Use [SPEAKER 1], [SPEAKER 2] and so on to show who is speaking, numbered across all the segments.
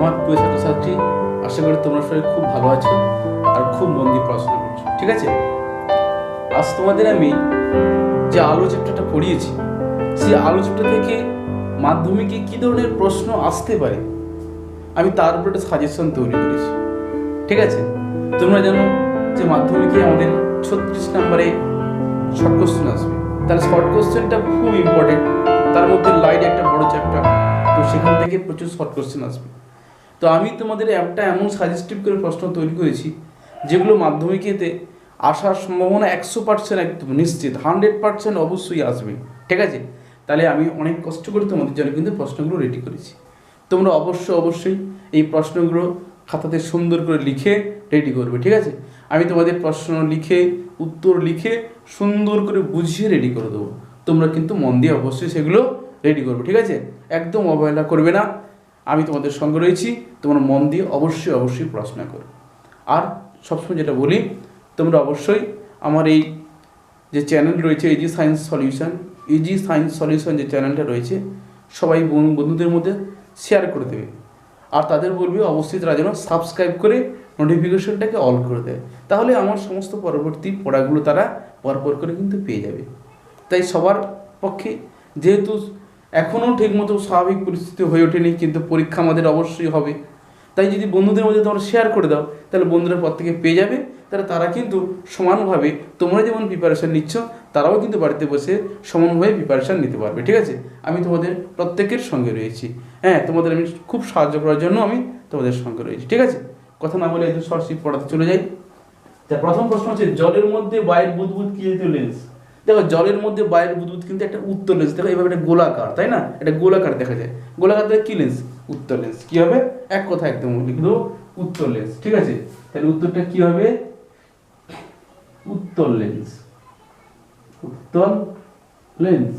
[SPEAKER 1] আমার প্রিয় ছাত্রছাত্রী, আশা করি তোমরা সবাই খুব ভালো আছো আর খুব মন দিয়ে পড়াশোনা করছো। ঠিক আছে, আজ তোমাদের আমি যে আলো চ্যাপ্টারটা পড়িয়েছি, সেই আলো চ্যাপ্টার থেকে মাধ্যমিকে কী ধরনের প্রশ্ন আসতে পারে আমি তার উপর একটা সাজেশন তৈরি করেছি। ঠিক আছে, তোমরা জানো যে মাধ্যমিকে আমাদের 36 নম্বরে শর্ট কোশ্চেন আসবে। তাহলে শর্ট কোশ্চেনটা খুব ইম্পর্টেন্ট, তার মধ্যে লাইট একটা বড় চ্যাপ্টার, তো সেখান থেকে প্রচুর শর্ট কোশ্চেন আসবে। তো আমি তোমাদের একটা এমন সাজেস্টিভ করে প্রশ্ন তৈরি করেছি যেগুলো মাধ্যমিকেতে আসার সম্ভাবনা 100% একদম নিশ্চিত, 100% অবশ্যই আসবে। ঠিক আছে, তাহলে আমি অনেক কষ্ট করে তোমাদের জন্য কিন্তু প্রশ্নগুলো রেডি করেছি। তোমরা অবশ্যই এই প্রশ্নগুলো খাতাতে সুন্দর করে লিখে রেডি করবে। ঠিক আছে, আমি তোমাদের প্রশ্ন লিখে উত্তর লিখে সুন্দর করে বুঝিয়ে রেডি করে দেবো। তোমরা কিন্তু মন দিয়ে অবশ্যই সেগুলো রেডি করবে। ঠিক আছে, একদম অবহেলা করবে না। আমি তোমাদের সঙ্গে রয়েছি, তোমরা মন দিয়ে অবশ্যই পড়াশোনা করো। আর সবসময় যেটা বলি, তোমরা অবশ্যই আমার এই যে চ্যানেল রয়েছে ইজি সায়েন্স সলিউশন যে চ্যানেলটা রয়েছে, সবাই বন্ধুদের মধ্যে শেয়ার করে দেবে। আর তাদের বলবে অবশ্যই তারা যেন সাবস্ক্রাইব করে নোটিফিকেশনটাকে অল করে দেয়, তাহলে আমার সমস্ত পরবর্তী পড়াগুলো তারা পরপর করে কিন্তু পেয়ে যাবে। তাই সবার পক্ষে, যেহেতু এখনও ঠিকমতো স্বাভাবিক পরিস্থিতি হয়ে ওঠেনি, কিন্তু পরীক্ষা আমাদের অবশ্যই হবে, তাই যদি বন্ধুদের মধ্যে তোমরা শেয়ার করে দাও, তাহলে বন্ধুরা পর থেকে পেয়ে যাবে। তাহলে তারা কিন্তু সমানভাবে তোমরা যেমন প্রিপারেশান নিচ্ছ, তারাও কিন্তু বাড়িতে বসে সমানভাবে প্রিপারেশান নিতে পারবে। ঠিক আছে, আমি তোমাদের প্রত্যেকের সঙ্গে রয়েছি। হ্যাঁ, তোমাদের আমি খুব সাহায্য করার জন্য আমি তোমাদের সঙ্গে রয়েছি। ঠিক আছে, কথা না বলে একটু সরাসরি পড়াতে চলে যাই। তা প্রথম প্রশ্ন হচ্ছে, জলের মধ্যে বায়ুর বুদবুদ কি জাতীয় লেন্স? দেখো, জলের মধ্যে বায়ুর বুদবুদ কিন্তু একটা উত্তর লেন্স। দেখো এইভাবে একটা গোলাকার, তাই না? এটা গোলাকার দেখা যায়। গোলাকার কি লেন্স? উত্তর লেন্স। কি হবে? এক কথা একদম লিখে দেবো, উত্তর লেন্স। ঠিক আছে, তাহলে উত্তরটা কি হবে? উত্তর লেন্স। উত্তর লেন্স।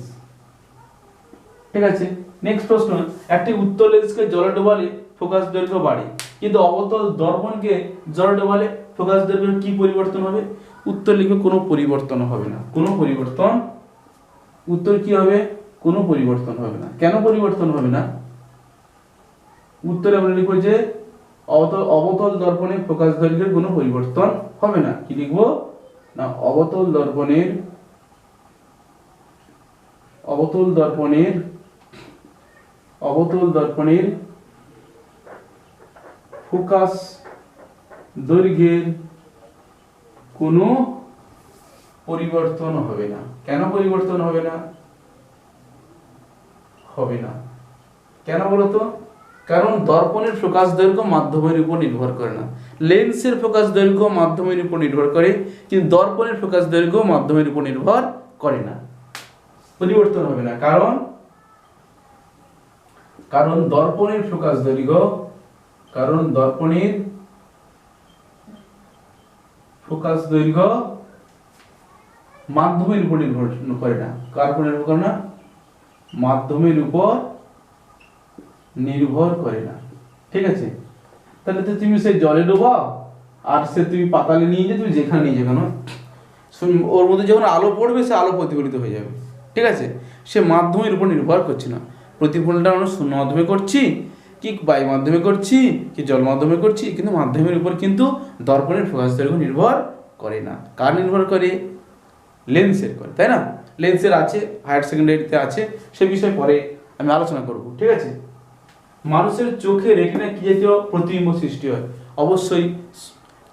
[SPEAKER 1] ঠিক আছে, নেক্সট প্রশ্ন, একটি উত্তর লেন্সকে জলে ডোবালে ফোকাস দৈর্ঘ্য বাড়ে, কিন্তু অবতল দর্পণকে জলে ডোবালে ফোকাস দৈর্ঘ্যের কি পরিবর্তন হবে? উত্তর লিখবে কোনো পরিবর্তন হবে না। কোনো পরিবর্তন, উত্তর কি হবে? কোনো পরিবর্তন হবে না। কেন পরিবর্তন হবে না? উত্তরে আমরা লিখবো যে অবতল দর্পণে ফোকাস দৈর্ঘ্যের কোনো পরিবর্তন হবে না। কি লিখবো না? অবতল দর্পণের ফোকাস দৈর্ঘ্যের কোনো পরিবর্তন হবে না। কেন পরিবর্তন হবে না? হবে না। কেন বলতো? কারণ দর্পণের ফোকাস দৈর্ঘ্য মাধ্যমের উপর নির্ভর করে না। লেন্সের ফোকাস দৈর্ঘ্য মাধ্যমের উপর নির্ভর করে, কিন্তু দর্পণের ফোকাস দৈর্ঘ্য মাধ্যমের উপর নির্ভর করে না। পরিবর্তন হবে না, কারণ দর্পণের ফোকাস দৈর্ঘ্য মাধ্যমের উপর নির্ভর করে না। কার উপর নির্ভর করে না? মাধ্যমের উপর নির্ভর করে না। ঠিক আছে, তাহলে তো তুমি সেই জলে ডোবাও আর সে তুমি পাতালে নিয়ে যাও, তুমি যেখানে নিয়ে যাও কেন, ওর মধ্যে যখন আলো পড়বে সে আলো প্রতিফলিত হয়ে যাবে। ঠিক আছে, সে মাধ্যমের উপর নির্ভর করছে না। প্রতিফলনটা আমরা শূন্য মাধ্যমে করছি, কি বায়ু মাধ্যমে করছি, কি জল মাধ্যমে করছি, কিন্তু মাধ্যমের উপর কিন্তু দর্পণের ফোকাস দৈর্ঘ্য নির্ভর করে না। কার নির্ভর করে? লেন্সের করে, তাই না? লেন্সের আছে, হায়ার সেকেন্ডারিতে আছে, সে বিষয়ে পরে আমি আলোচনা করব। ঠিক আছে, মানুষের চোখে রেটিনা কি জাতীয় প্রতিবিম্ব সৃষ্টি হয়? অবশ্যই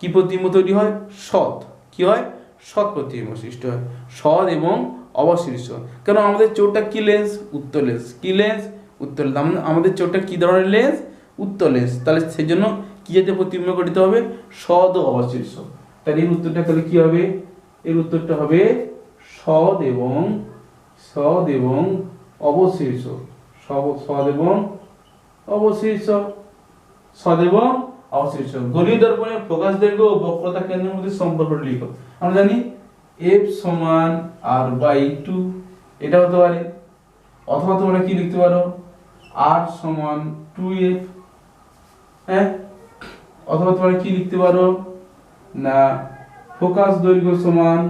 [SPEAKER 1] কি প্রতিবিম্ব তৈরি হয়? সৎ। কি হয়? সৎ প্রতিবিম্ব সৃষ্টি হয়, সৎ এবং অবশিষ্ট। কেন আমাদের চোখটা কি লেন্স? উত্তর লেন্স। কি লেন্স? উত্তর লেন্স। আমাদের চোখটা কি ধরনের লেন্স? উত্তর লেন্স। তাহলে সেই জন্য কি জাতীয় প্রতিবিম্ব গঠিত হবে? সৎ ও অবশিষ্ট। তাহলে এর উত্তরটা তাহলে কি হবে? এর উত্তরটা হবে সৎ এবং অবশিষ্ট। গলীয় দর্পণের ফোকাস দৈর্ঘ্য ও বক্রতা কেন্দ্রের মধ্যে সম্পর্কটা লিখো। আমরা জানি f সমান r/2, এটা হতে পারে, অথবা তোমরা কি লিখতে পারো? r সমান 2f। হ্যাঁ, অথবা তোমরা কি লিখতে পারো না ফোকাস দৈর্ঘ্য সমান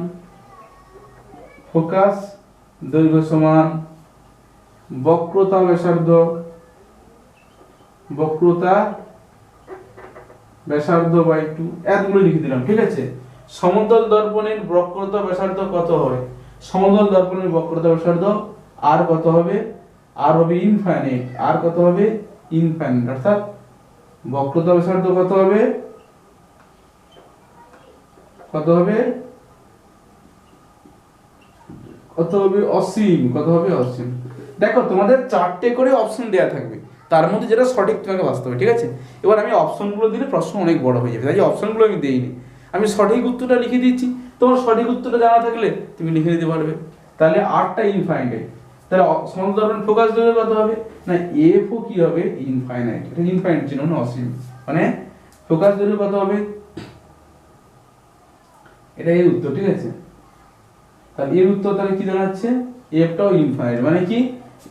[SPEAKER 1] বক্রতা ব্যাসার্ধ বাই 2 এতগুলো লিখে দিলাম, ঠিক আছে। সমতল দর্পণের বক্রতা ব্যাসার্ধ কত হবে? সমতল দর্পণের বক্রতা ব্যাসার্ধ আর কত হবে? আর হবে ইনফাইনাইট। আর কত হবে? ইনফাইনাইট। অর্থাৎ বক্রতা ব্যাসার্ধ কত হবে? কত হবে? কত হবে? অসীম। কত হবে? অসীম। দেখো তোমাদের 4টে করে অপশন দেয়া থাকবে, তার মধ্যে যেটা সঠিক তোমাকে বাঁচতে হবে, ঠিক আছে। এবার আমি অপশনগুলো দিলে প্রশ্ন অনেক বড় হয়ে যাবে, তাই অপশনগুলো আমি দেইনি, আমি সঠিক উত্তরটা লিখে দিচ্ছি। তোমার সঠিক উত্তরটা জানা থাকলে তুমি লিখে দিতে পারবে। তাহলে 8টা ইনফাইনাইট, তাহলে সমতল দর্পণ ফোকাস দৈর্ঘ্য কত হবে? না এফ ও কি হবে? ইনফাইনাইট। এটা ইনফাইনাইট ছিল না, অসীম। মানে ফোকাস দৈর্ঘ্য কত হবে? এটা এর উত্তর, ঠিক আছে। তাহলে এর উত্তর তাহলে কি দাঁড়াচ্ছে? এফটাও ইনফাইনাইট, মানে কি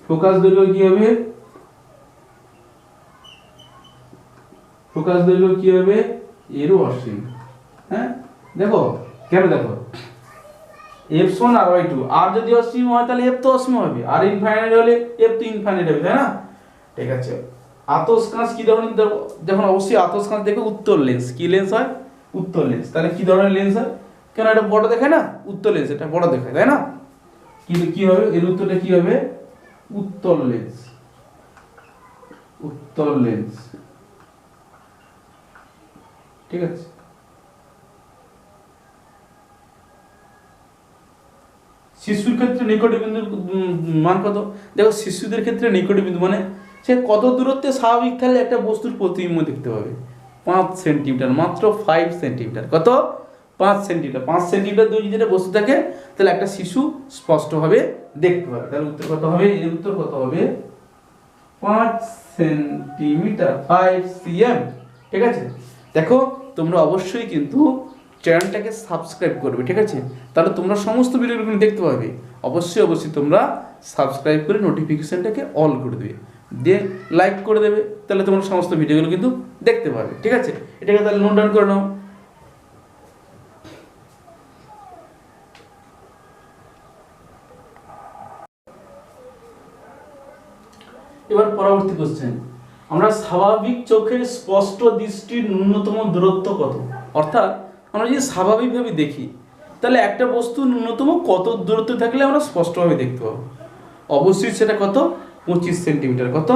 [SPEAKER 1] ফোকাস দৈর্ঘ্য কি হবে? ফোকাস দৈর্ঘ্য কি হবে? এরও অসীম। হ্যাঁ দেখো কেন, দেখো এফ সমান আর বাই 2, আর যদি অসীম হয় তাহলে এফ তো অসীম হবে, আর ইনফাইনাইট হলে এফ তো ইনফাইনাইট হবে, তাই না? ঠিক আছে। আতস কাঁচ কি ধরনের? যখন অবশ্যই আতস কাঁচ দেখে উত্তল লেন্স, কি লেন্স হয়? উত্তল লেন্স। তাহলে কি ধরনের লেন্স হয়? কেন এটা বড় দেখায় না? উত্তল লেন্স, এটা বড় দেখায়, তাই না? কিন্তু কি হবে এর উত্তরটা? কি হবে? উত্তল লেন্স। উত্তল লেন্স, ঠিক আছে। শিশুর ক্ষেত্রে নিকট বিন্দুর মান কত? দেখো শিশুদের ক্ষেত্রে নিকট বিন্দু মানে সে কত দূরত্বে স্বাভাবিক থাকলে একটা বস্তুর প্রতিবিম্ব দেখতে পাবে? 5 সেন্টিমিটার, মাত্র 5 সেন্টিমিটার। কত? 5 সেন্টিমিটার। 5 সেন্টিমিটার দূরে যদি একটা বস্তু থাকে তাহলে একটা শিশু স্পষ্টভাবে দেখতে পাবে। তাহলে উত্তর কত হবে? এর উত্তর কত হবে? 5 সেন্টিমিটার, 5 সিএম, ঠিক আছে। দেখো তোমরা অবশ্যই কিন্তু চ্যানেলটাকে সাবস্ক্রাইব করবে, ঠিক আছে। তাহলে তোমরা সমস্ত ভিডিওগুলো দেখতে পাবে। অবশ্যই অবশ্যই তোমরা সাবস্ক্রাইব করে নোটিফিকেশনটাকে অল করে দেবে, দিয়ে লাইক করে দেবে, তাহলে তোমরা সমস্ত ভিডিওগুলো কিন্তু দেখতে পাবে, ঠিক আছে। এটাকে তাহলে নোট ডাউন করে নাও। এবার পরবর্তী কোশ্চেন, আমরা স্বাভাবিক চোখের স্পষ্ট দৃষ্টির ন্যূনতম দূরত্ব কত? অর্থাৎ আমরা যদি স্বাভাবিকভাবে দেখি তাহলে একটা বস্তু ন্যূনতম কত দূরত্বে থাকলে আমরা স্পষ্টভাবে দেখতে পাবো? অবশ্যই সেটা কত? 25 সেন্টিমিটার। কত?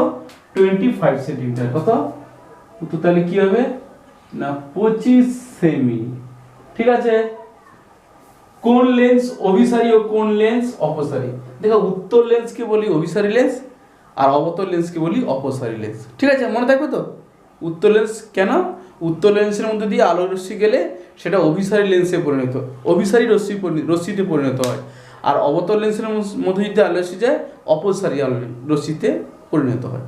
[SPEAKER 1] 25 সেন্টিমিটার। কত? তো তাহলে কি হবে? না 25 সেমি, ঠিক আছে। কোন লেন্স অভিসারী ও কোন লেন্স অপসারী? দেখো উত্তল লেন্সকে বলি অভিসারী লেন্স, আর অবতল লেন্সকে বলি অপসারী লেন্স, ঠিক আছে। মনে থাকবে তো? উত্তল লেন্স কেন? উত্তল লেন্সের মধ্যে দিয়ে আলো রশ্মি গেলে সেটা অভিসারী লেন্সে পরিণত, অভিসারী রশ্মিতে পরিণত হয়। আর অবতল লেন্সের মধ্যে যদি আলো রশ্মি যায় অপসারী আলো রশ্মিতে পরিণত হয়।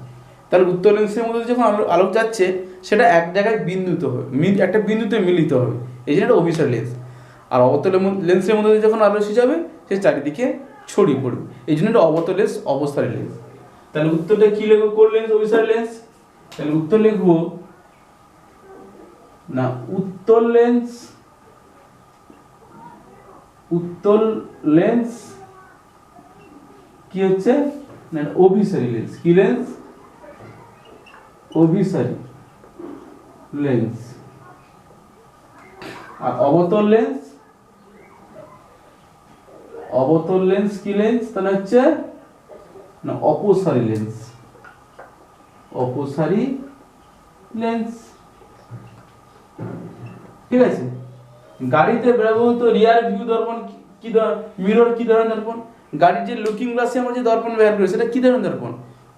[SPEAKER 1] তাহলে উত্তল লেন্সের মধ্যে যখন আলো যাচ্ছে সেটা এক জায়গায় বিন্দুতে হবে, একটা বিন্দুতে মিলিত হবে, এই জন্য এটা অভিসারী লেন্স। আর অবতল লেন্সের মধ্যে যখন আলো রশ্মি যাবে সে চারিদিকে ছড়িয়ে পড়বে, এই জন্য এটা অবতল লেন্স অপসারী লেন্স। তাহলে উত্তরটা কি লিখবো? কোন লেন্স অভিসারী লেন্স? তাহলে উত্তর লিখবো না উত্তল লেন্স, উত্তল লেন্স কি হচ্ছে না অভিসারী লেন্স। কি লেন্স? অভিসারী লেন্স। আর অবতল লেন্স, অবতল লেন্স কি লেন্স? তাহলে হচ্ছে না অপসারী লেন্স, অপসারী লেন্স, ঠিক আছে। গাড়িতে ব্যবহৃত রিয়ার ভিউ দর্পণ কি মিরর কি ধরনের দর্পণ? গাড়ির যে লুকিং গ্লাসে আমরা যে দর্পণ ব্যবহার করি সেটা কি ধরনের দর্পণ?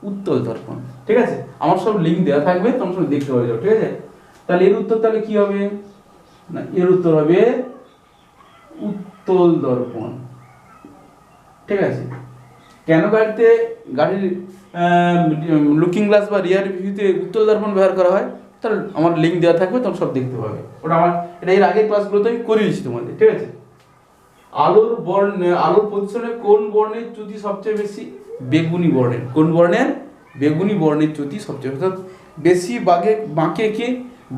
[SPEAKER 1] উত্তল দর্পণ, ঠিক আছে। আমার সব লিঙ্ক দেওয়া থাকবে, তোমরা সব দেখতে পাবে, ঠিক আছে। তাহলে এর উত্তর তাহলে কি হবে? না এর উত্তর হবে উত্তল দর্পণ, ঠিক আছে। কেন গাড়ির লুকিং গ্লাস বা রিয়ার ভিউতে উত্তল দর্পণ ব্যবহার করা হয়? তাহলে আমার লিঙ্ক দেওয়া থাকবে, তোমরা সব দেখতে পাবে। ওটা আমার এটা এর আগের ক্লাসগুলোতে আমি করিয়েছি তোমাদের, ঠিক আছে। আলোর পজিশনে কোন বর্ণের চ্যুতি সবচেয়ে বেশি? বেগুনি বর্ণের। কোন বর্ণের? বেগুনি বর্ণের চ্যুতি সবচেয়ে, অর্থাৎ বেশি বাঁকে কে?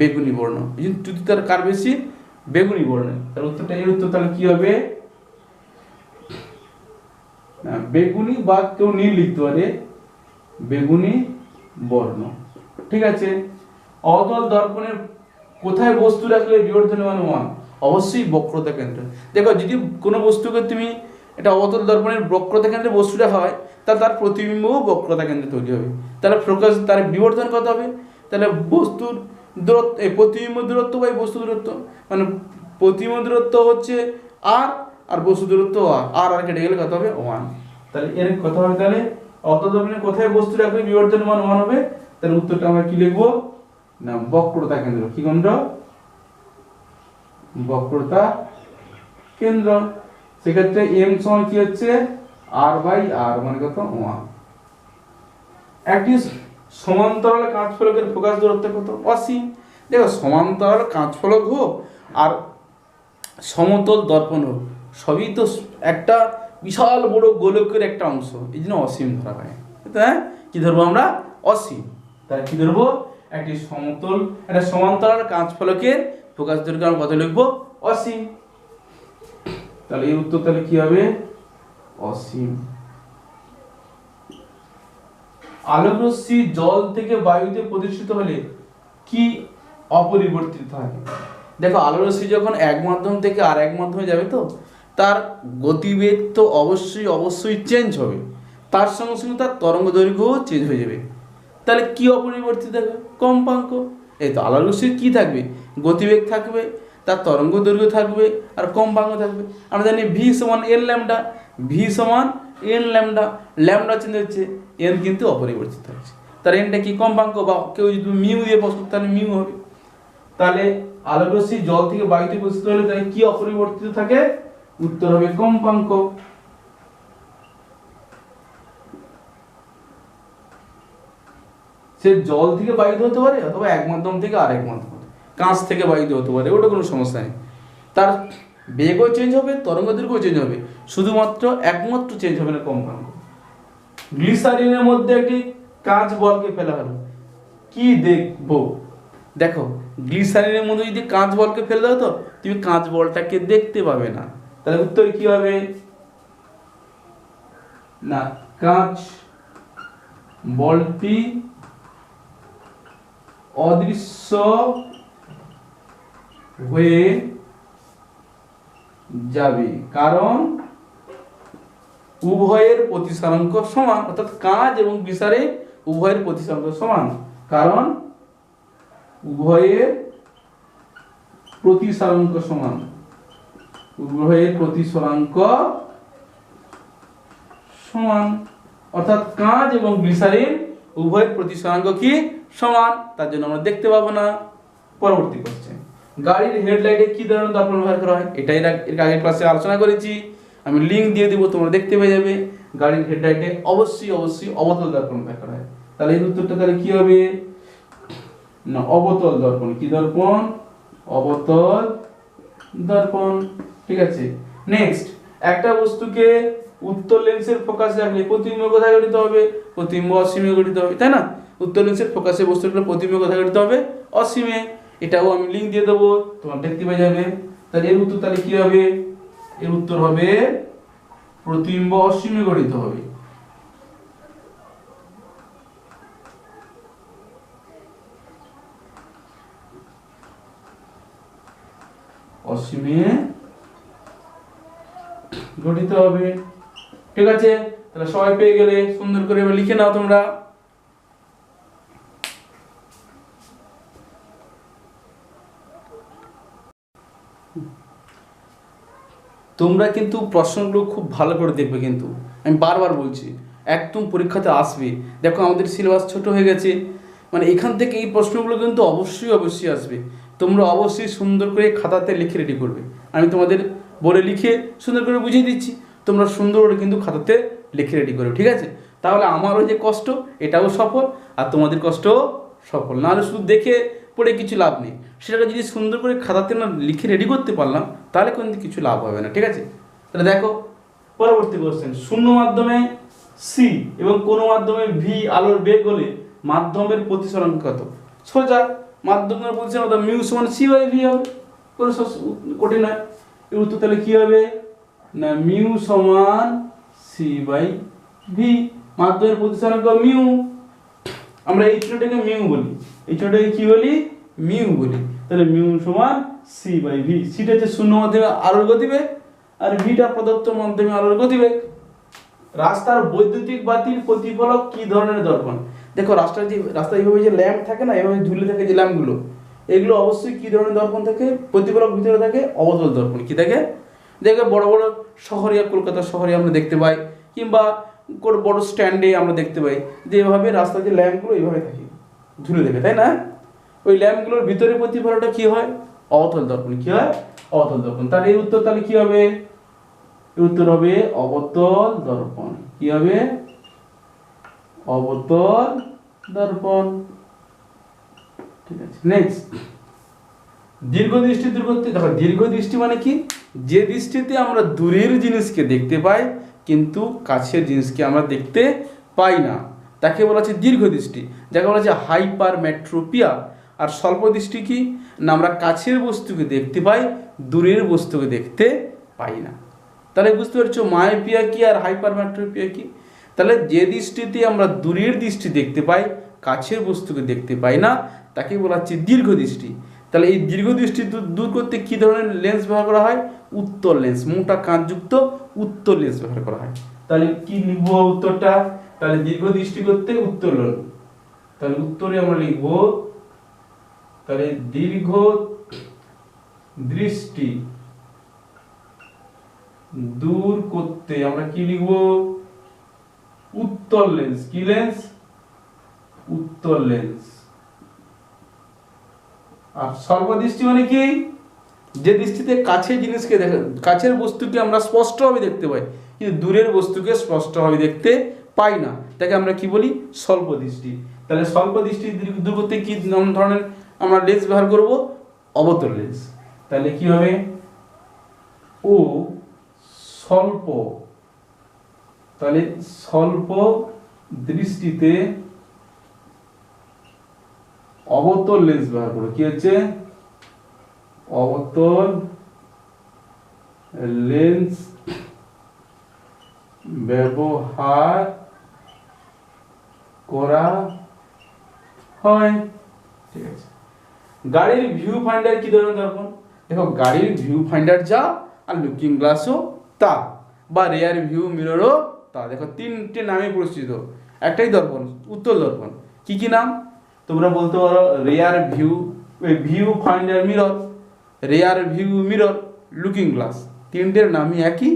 [SPEAKER 1] বেগুনি বর্ণ। এই জন্য চ্যুতি তার কার বেশি? বেগুনি বর্ণের। তার উত্তরটা এর উত্তর তাহলে কি হবে? বেগুনি, বা কেউ নীল লিখতে পারে, বেগুনি বর্ণ, ঠিক আছে। অবতল দর্পণের কোথায় বস্তু রাখলে বিবর্ধনের মান 1? অবশ্যই বক্রতা কেন্দ্রে। দেখো যদি কোনো বস্তুকে তুমি এটা অবতল দর্পণের বক্রতা কেন্দ্রে বস্তুটা হয়, তাহলে তার প্রতিবিম্বও বক্রতা কেন্দ্রে তৈরি হবে। তাহলে ফোকাস, তার বিবর্ধন কত হবে? তাহলে বস্তুর দূরত্ব, প্রতিবিম্ব দূরত্ব বাই বস্তু দূরত্ব, মানে প্রতিবিম্ব দূরত্ব হচ্ছে আর বস্তু দূরত্ব আর কেটে গেলে কত হবে? 1। তাহলে এর কত হবে? তাহলে অবতল দর্পণে কোথায় বস্তু রাখলে বিবর্ধনের মান 1 হবে? তাহলে উত্তরটা আমরা কি লিখবো না, বক্রতা কেন্দ্র। কি কেন্দ্র? বক্রতা কেন্দ্র। সেক্ষেত্রে m সমান কি হচ্ছে? r বাই r, মানে কত? 1। একটি সমান্তরাল কাঁচফলকের ফোকাস দূরত্ব কত? অসীম। দেখো সমান্তরাল কাঁচফলক হোক আর সমতল দর্পণ হোক, সবই তো একটা বিশাল বড় গোলকের একটা অংশ, এই জন্য অসীম ধরা হয়। হ্যাঁ, কি ধরবো আমরা? অসীম। তাহলে কি ধরবো? একটা সমান্তরাল কাঁচফলকের ফোকাস দৈর্ঘ্য আমরা কত লিখবো? অসীম। তাহলে এই উত্তর তাহলে কি হবে? অসীম। আলোক রশ্মি জল থেকে বায়ুতে প্রতিষ্ঠিত হলে কি অপরিবর্তিত থাকে? দেখো আলোক রশ্মি যখন এক মাধ্যম থেকে আর এক মাধ্যমে যাবে, তো তার গতিবেগ তো অবশ্যই চেঞ্জ হবে, তার সঙ্গে সঙ্গে তার তরঙ্গ দৈর্ঘ্যও চেঞ্জ হয়ে যাবে। তাহলে কি অপরিবর্তিত থাকবে? কম্পাঙ্ক। এই তো আলোক রশ্মির কি থাকবে? গতিবেগ থাকবে, তার তরঙ্গ দৈর্ঘ্য থাকবে, আর কম্পাঙ্ক থাকবে। আমরা জানি ভি সমান এন ল্যামডা, ভি সমান এন ল্যামডা, ল্যামডা চেঞ্জ হচ্ছে, এন কিন্তু অপরিবর্তিত থাকছে। তার এনটা কি? কম্পাঙ্ক, বা কেউ যদি মিউ দিয়ে প্রশ্ন তাহলে মিউ হবে। তাহলে আলোক রশ্মি জল থেকে বায়ুতে প্রতিষ্ঠিত হলে তাহলে কি অপরিবর্তিত থাকে? উত্তর হবে কম্পাঙ্ক। সে জল থেকে বায়ুতে হতে পারে, অথবা এক মাধ্যম থেকে আরেক মাধ্যম, কাঁচ থেকে বায়ুতে হতে পারে, ওটা কোনো সমস্যা নেই। তার বেগও চেঞ্জ হবে, তরঙ্গ দৈর্ঘ্যও চেঞ্জ হবে, শুধুমাত্র একমাত্র চেঞ্জ হবে না কম্পাঙ্ক। গ্লিসারিনের মধ্যে একটি কাঁচ বলকে ফেলা হলো, কি দেখবো? দেখো গ্লিসারিনের মধ্যে যদি কাঁচ বলকে ফেলে দাও, তো তুমি কাঁচ বলটাকে দেখতে পাবে না। তাহলে উত্তর কি হবে? না, কাঁচ বলটি অদৃশ্য হয়ে যাবে, কারণ উভয়ের প্রতিসরাঙ্ক সমান। অর্থাৎ কাঁচ এবং গ্লিসারিন উভয়ের প্রতিসরাঙ্ক সমান, কারণ উভয়ের প্রতিসরাঙ্ক সমান। উভয়ের প্রতিসরাঙ্ক সমান, অর্থাৎ কাঁচ এবং গ্লিসারিন উভয়ের প্রতিসরাঙ্ক কি? সমান। তার জন্য আমরা দেখতে পাবো না। পরবর্তী কোশ্চেন, গাড়ির হেডলাইটে কি ধরনের দর্পণ ব্যবহার করা হয়? এটাই এর আগের ক্লাসে আলোচনা করেছি, আমি লিঙ্ক দিয়ে দিব, তোমরা দেখতে পেয়ে যাবে। গাড়ির হেডলাইটে অবশ্যই অবতল দর্পণ ব্যবহার করা হয়। তাহলে এই উত্তরটা তাহলে কি হবে? না, অবতল দর্পণ। কি দর্পণ? অবতল দর্পণ। ঠিক আছে। নেক্সট, একটা বস্তুকে উত্তল লেন্সের ফোকাসে রাখলে প্রতিবিম্ব কোথায় গঠিত হবে? প্রতিবিম্ব অসীমে গঠিত হবে, তাই না? উত্তল লেন্সের ফোকাসে বস্তুটার প্রতিবিম্ব কোথায় গঠিত হবে? অসীমে। এটাও আমি লিঙ্ক দিয়ে দেবো, তোমরা দেখতে পেয়ে যাবে। তাহলে এর উত্তর তাহলে কি হবে? এর উত্তর হবে প্রতিবিম্ব অসীমে গঠিত হবে। অসীমে গঠিত হবে। ঠিক আছে, তাহলে সবাই পেয়ে গেলে, সুন্দর করে এবার লিখে নাও তোমরা। তোমরা কিন্তু প্রশ্নগুলো খুব ভালো করে দেখবে, কিন্তু আমি বারবার বলছি, একদম পরীক্ষাতে আসবে। দেখো আমাদের সিলেবাস ছোট হয়ে গেছে, মানে এখান থেকে এই প্রশ্নগুলো কিন্তু অবশ্যই আসবে। তোমরা অবশ্যই সুন্দর করে খাতাতে লিখে রেডি করবে। আমি তোমাদের বলে লিখে সুন্দর করে বুঝিয়ে দিচ্ছি, তোমরা সুন্দর করে কিন্তু খাতাতে লিখে রেডি করবে। ঠিক আছে? তাহলে আমারও যে কষ্ট এটাও সফল, আর তোমাদের কষ্টও সফল। নাহলে শুধু দেখে পড়ে কিছু লাভ নেই, সেটাকে যদি সুন্দর করে খাতাতে না লিখে রেডি করতে পারলাম, তাহলে কিন্তু কিছু লাভ হবে না। ঠিক আছে? তাহলে দেখো পরবর্তী কোশ্চেন, শূন্য মাধ্যমে সি এবং কোনো মাধ্যমে ভি আলোর বেগ হলে মাধ্যমের প্রতিসরাঙ্ক কত? সোজা, মাধ্যমের প্রতিসরাঙ্ক মিউ সমান সি বাই ভি হবে, কোনো কঠিন নয়। এর উত্তর তাহলে কি হবে? না, মিউ সমান সি বাই ভি। মাধ্যমের প্রতিসরাঙ্ক মিউ, আমরা এই ছোটটাকে মিউ বলি, এই ছোটটাকে কি বলি? মিউ বলি। তাহলে মিউ সমান সি বাই ভি। সিটা হচ্ছে শূন্য মাধ্যমে আলোর গতিবেগ আর ভিটা প্রদত্ত মাধ্যমে আলোর গতিবেগ। রাস্তার বৈদ্যুতিক বাতির প্রতিফলক কি ধরনের দর্পণ? দেখো রাস্তায় এইভাবে যে ল্যাম্প থাকে না, এভাবে ঝুলে থাকে যে ল্যাম্পগুলো, এগুলো অবশ্যই কি ধরনের দর্পণ থাকে? প্রতিফলক ভিতরে থাকে অবতল দর্পণ। কি থাকে? দেখবে বড় বড় শহরে, কলকাতা শহরে আমরা দেখতে পাই, কিংবা কোনো বড় স্ট্যান্ডে আমরা দেখতে পাই যে এভাবে রাস্তার যে ল্যাম্পগুলো এইভাবে থাকে ঝুলে থাকে, তাই না? ওই ল্যাম্পগুলোর ভিতরে প্রতিফলনটা কি হয়? অবতল দর্পণ। কি হয়? অবতল দর্পণ। তাহলে এই উত্তর তাহলে কি হবে? উত্তর হবে অবতল দর্পণ। কি হবে? অবতল দর্পণ। ঠিক আছে, নেক্সট। দীর্ঘদৃষ্টি দূরত্বে, দেখো দীর্ঘদৃষ্টি মানে কি? যে দৃষ্টিতে আমরা দূরের জিনিসকে দেখতে পাই কিন্তু কাছের জিনিসকে আমরা দেখতে পাই না, তাকে বলা হচ্ছে দীর্ঘদৃষ্টি, যাকে বলা হচ্ছে হাইপারমেট্রোপিয়া। আর স্বল্প দৃষ্টি কি না? আমরা কাছের বস্তুকে দেখতে পাই, দূরের বস্তুকে দেখতে পাই না। তাহলে বুঝতে পারছো মায়োপিয়া কি আর হাইপারমেট্রোপিয়া কি? তাহলে যে দৃষ্টিতে আমরা দূরের দৃষ্টি দেখতে পাই, কাছের বস্তুকে দেখতে পাই না, তাকে বলা হচ্ছে দীর্ঘদৃষ্টি। তাহলে এই দীর্ঘদৃষ্টি দূর করতে কি ধরনের লেন্স ব্যবহার করা হয়? উত্তল লেন্স, মোটা কাঁচযুক্ত উত্তল লেন্স ব্যবহার করা হয়। তাহলে কি লিখবো উত্তরটা? তাহলে দীর্ঘদৃষ্টি করতে উত্তল লেন্স, তাহলে উত্তরে আমরা লিখবো, তাহলে দীর্ঘ দৃষ্টি দূর করতে আমরা কি লিখবো? উত্তল লেন্স। কি লেন্স? উত্তল লেন্স। আর স্বল্পদৃষ্টি মানে কি? যে দৃষ্টিতে কাছের জিনিসকে দেখা, কাছের বস্তুকে আমরা স্পষ্টভাবে দেখতে পাই কিন্তু দূরের বস্তুকে স্পষ্টভাবে দেখতে পাই না, তাকে আমরা কি বলি? স্বল্প দৃষ্টি। তাহলে স্বল্প দৃষ্টি দূর করতে কি ধরনের আমরা লেন্স ব্যবহার করব? অবতল লেন্স। তাহলে কি হবে? ও স্বল্প, তাহলে স্বল্প দৃষ্টিতে অবতল লেন্স ব্যবহার করো। কি হচ্ছে? অবতল লেন্স ব্যবহার করা হয়। ঠিক আছে। গাড়ির ভিউ ফাইন্ডার কি ধরনের দর্পণ? দেখো গাড়ির ভিউ ফাইন্ডার যা, আর লুকিং গ্লাসও তা, বা রেয়ার ভিউ মিররও তা। দেখো তিনটে নামে পরিচিত, একটাই দর্পণ, উত্তল দর্পণ। কি কি নাম? তোমরা বলতে পারো rare view, view finder mirror, rare view mirror, looking glass. তিনটের নামই একই।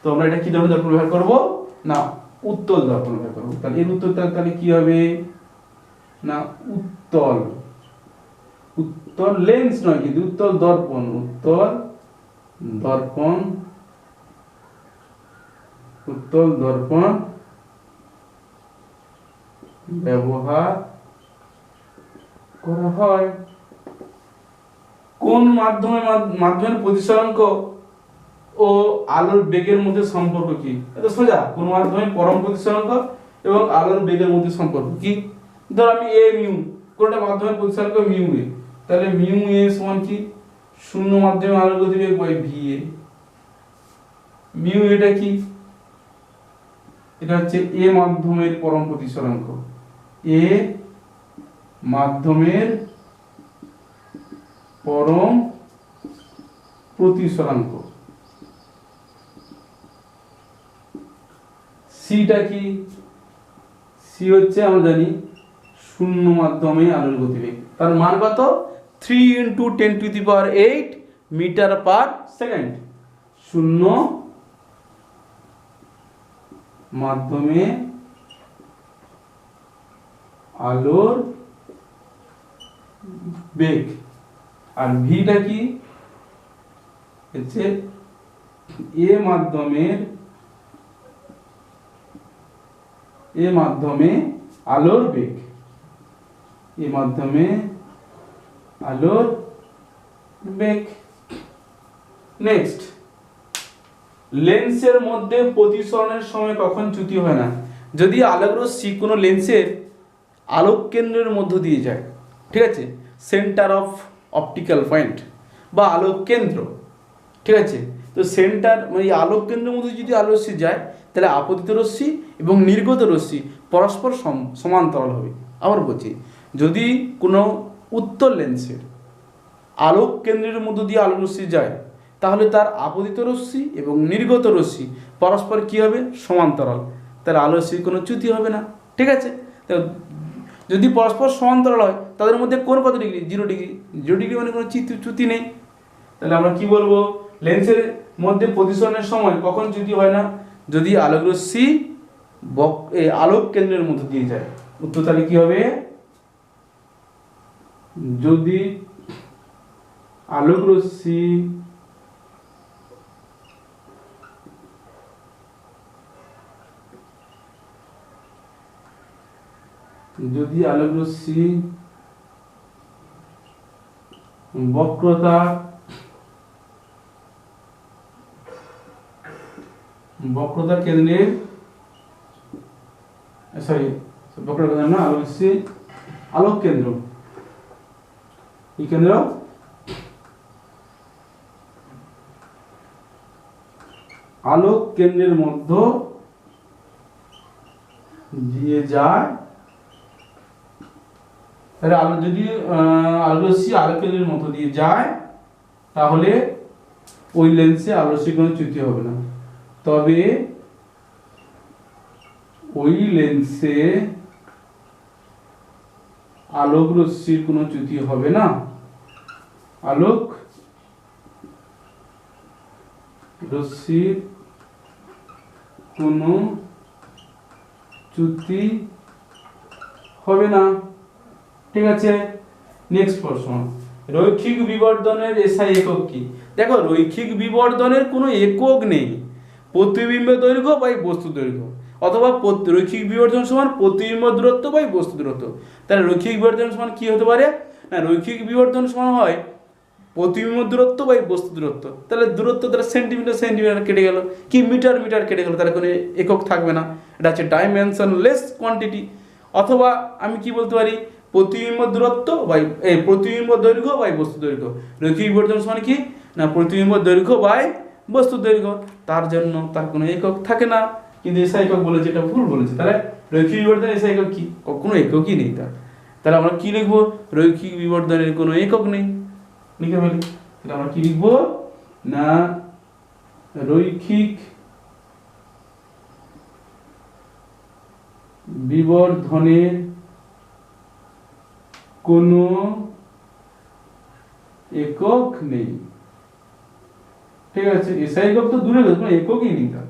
[SPEAKER 1] তো আমরা এটা কি ধরনের দর্পণ ব্যবহার করবো? না উত্তল দর্পণ ব্যবহার করবো। তাহলে এর উত্তরটা তাহলে কি হবে? না উত্তল, উত্তল লেন্স নয় কিন্তু উত্তল দর্পণ। উত্তল দর্পণ, উত্তল দর্পণ ব্যবহার করা হয়। কোন মাধ্যমের প্রতিসরাঙ্ক ও আলোর বেগের মধ্যে সম্পর্ক কি? এটা সোজা। কোন মাধ্যমের পরম প্রতিসরাঙ্ক এবং আলোর বেগের মধ্যে সম্পর্ক কি? ধর আমি এ মিউ, কোনটা মাধ্যমের প্রতিসরাঙ্ক মিউ এ, তাহলে মিউ এ সমান কি? শূন্য মাধ্যমে আলোর গতিবেগ বাই ভি এ। মিউ এটা কি? এটা হচ্ছে এ মাধ্যমের পরম প্রতিসরাঙ্ক। এ মাধ্যমের পরম প্রতিসরাঙ্ক। সিটা কি? সি হচ্ছে আমরা জানি শূন্য মাধ্যমে আলোর গতিবেগ। তার মান কত? 3 × 10⁸ মিটার পার সেকেন্ড। শূন্য মাধ্যমে আলোর বেগ। আর ভিটা কি? হচ্ছে এ মাধ্যমে আলোর বেগ। এ মাধ্যমে আলোর বেগ। নেক্সট, লেন্সের মধ্যে প্রতিসরণের সময় কখন চ্যুতি হয় না? যদি আলোক রশ্মি কোনো লেন্সের আলোক কেন্দ্রের মধ্য দিয়ে যায়, ঠিক আছে, সেন্টার অফ অপটিক্যাল পয়েন্ট বা আলোক কেন্দ্র, ঠিক আছে, তো সেন্টার মানে আলোক কেন্দ্রের মধ্যে যদি আলো রশ্মি যায় তাহলে আপতিত রশ্মি এবং নির্গত রশ্মি পরস্পর সমান্তরাল হবে। আবার বলছি, যদি কোনো উত্তল লেন্সের আলোক কেন্দ্রের মধ্য দিয়ে আলোক রশ্মি যায়, তাহলে তার আপতিত রশ্মি এবং নির্গত রশ্মি পরস্পর কী হবে? সমান্তরাল। তাহলে আলো রশ্মির কোনো চ্যুতি হবে না। ঠিক আছে, তো যদি পরস্পর সমান্তরাল হয় তাদের মধ্যে কোণ কত ডিগ্রি? 0 ডিগ্রি। 0 ডিগ্রি মানে কোনো চ্যুতি নেই। তাহলে আমরা কি বলবো? লেন্সের মধ্যে প্রতিসরণের সময় কখন চ্যুতি হয় না? যদি আলোক রশ্মি আলোক কেন্দ্রের মধ্য দিয়ে যায়। উত্তর তাহলে কি হবে? যদি আলোক রশ্মি বক্রতা কেন্দ্রের আলোক কেন্দ্র, এই কেন্দ্র আলোক কেন্দ্রের মধ্য দিয়ে যায়, তাহলে যদি আলোক রশ্মি আলোক কেন্দ্রের মধ্য দিয়ে যায় তাহলে ওই লেন্সে আলোক রশ্মির কোনো চ্যুতি হবে না। তবে ওই লেন্সে আলোক রশ্মির কোনো চ্যুতি হবে না। আলোক রশ্মির কোনো চ্যুতি হবে না। ঠিক আছে, নেক্সট প্রশ্ন, রৈখিক বিবর্ধনের এসআই একক কি? দেখো, রৈখিক বিবর্ধনের কোনো একক নেই। প্রতিবিম্ব দৈর্ঘ্য বাই বস্তু দৈর্ঘ্য, অথবা রৈখিক বিবর্ধন সমান প্রতিবিম্ব দূরত্ব বাই বস্তু দূরত্ব। তাহলে রৈখিক বিবর্ধন সমান কি হতে পারে? না, রৈখিক বিবর্ধন সমান হয় প্রতিবিম্ব দূরত্ব বাই বস্তু দূরত্ব। তাহলে দূরত্ব তাহলে সেন্টিমিটার কেটে গেল, কি মিটার কেটে গেল, তাহলে কোনো একক থাকবে না। এটা হচ্ছে ডাইমেনশনলেস কোয়ান্টিটি। অথবা আমি কি বলতে পারি? প্রতিবিম্ব দূরত্ব বাই প্রতিবিম্ব দৈর্ঘ্য বাই বস্তু দৈর্ঘ্য। রৈখিক বিবর্ধন সমান কি? না, প্রতিবিম্ব দৈর্ঘ্য বাই বস্তু দৈর্ঘ্য। তার জন্য তার কোনো একক থাকে না। কিন্তু এসআই একক বলেছে, এটা ভুল বলেছে। তাহলে রৈখিক বিবর্ধনের এসআই একক কি? কোনো এককই নেই তার। তাহলে আমরা কি লিখবো? রৈখিক বিবর্ধনের কোনো একক নেই, লিখে ফেলি। তাহলে আমরা কি লিখবো? না, রৈখিক বিবর্ধনের কোনো একক নেই। ঠিক আছে, এসআই একক তো দূরে গেছে, কোনো এককই নেই তার।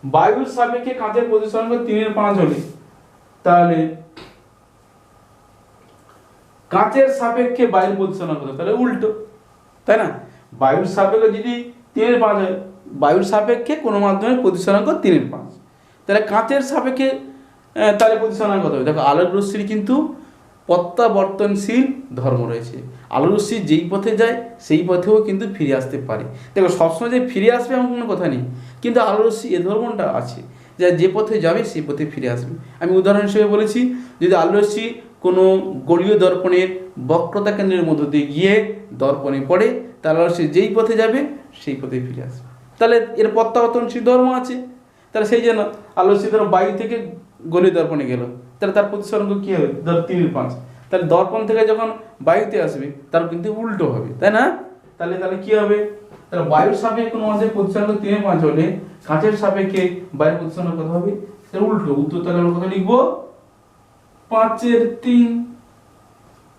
[SPEAKER 1] বায়ুর সাপেক্ষে কাঁচের প্রতিসরণ 3/5 হলে তাহলে কাঁচের সাপেক্ষে বায়ুর প্রতিসরণ কত? তাহলে উল্টো, তাই না? বায়ুর সাপেক্ষে যদি 3/5 হয়, বায়ুর সাপেক্ষে কোনো মাধ্যমের প্রতিসরণ 3/5, তাহলে কাঁচের সাপেক্ষে তাহলে প্রতিসরণ কত হবে? দেখো, আলোক রশ্মির কিন্তু প্রত্যাবর্তনশীল ধর্ম রয়েছে। আলোক রশ্মি যেই পথে যায় সেই পথেও কিন্তু ফিরে আসতে পারে। দেখো, সবসময় যে ফিরে আসবে এমন কোনো কথা নেই, কিন্তু আলোক রশ্মি এ ধর্মটা আছে যে পথে যাবে সেই পথে ফিরে আসবে। আমি উদাহরণ হিসেবে বলেছি, যদি আলোক রশ্মি কোনো গোলীয় দর্পণের বক্রতা কেন্দ্রের মধ্য দিয়ে গিয়ে দর্পণে পড়ে, তাহলে আলোক রশ্মি যেই পথে যাবে সেই পথে ফিরে আসবে। তাহলে এর প্রত্যাবর্তনশীল ধর্ম আছে। তাহলে সেই জন্য আলোক রশ্মি ধরো বায়ু থেকে গোলীয় দর্পণে গেল, তাহলে তার প্রতিসরণ কি হবে? ধর 3/5। তাহলে দর্পণ থেকে যখন বায়ুতে আসবে তার কিন্তু উল্টো হবে, তাই না? তাহলে কি হবে? তাহলে বায়ুর সাপেক্ষে কোনো মাসের প্রতিসরণ 3/5 হলে কাঁচের সাপেক্ষে বায়ুর প্রতিসরণ কত হবে? তাহলে উল্টো। উত্তর তাহলে আমরা কত লিখবো? 5/3।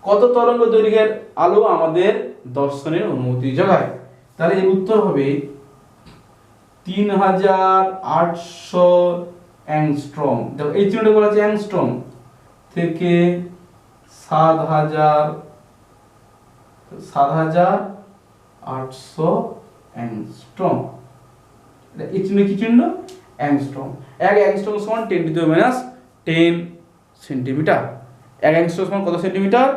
[SPEAKER 1] কত তরঙ্গ দৈর্ঘ্যের আলো আমাদের দর্শনের অনুমতি যোগায়? তাহলে এর উত্তর হবে 3800 অ্যাংস্ট্রম। দেখো, এই চিহ্নটা বলা আছে অ্যাংস্ট্রম থেকে 7800 অ্যাংস্ট্রম। এই চিহ্ন কি চিহ্ন? অ্যাংস্ট্রম। 1 অ্যাংস্ট্রম সমান 10⁻10 সেন্টিমিটার। 1 অ্যাংস্ট্রম সমান কত সেন্টিমিটার?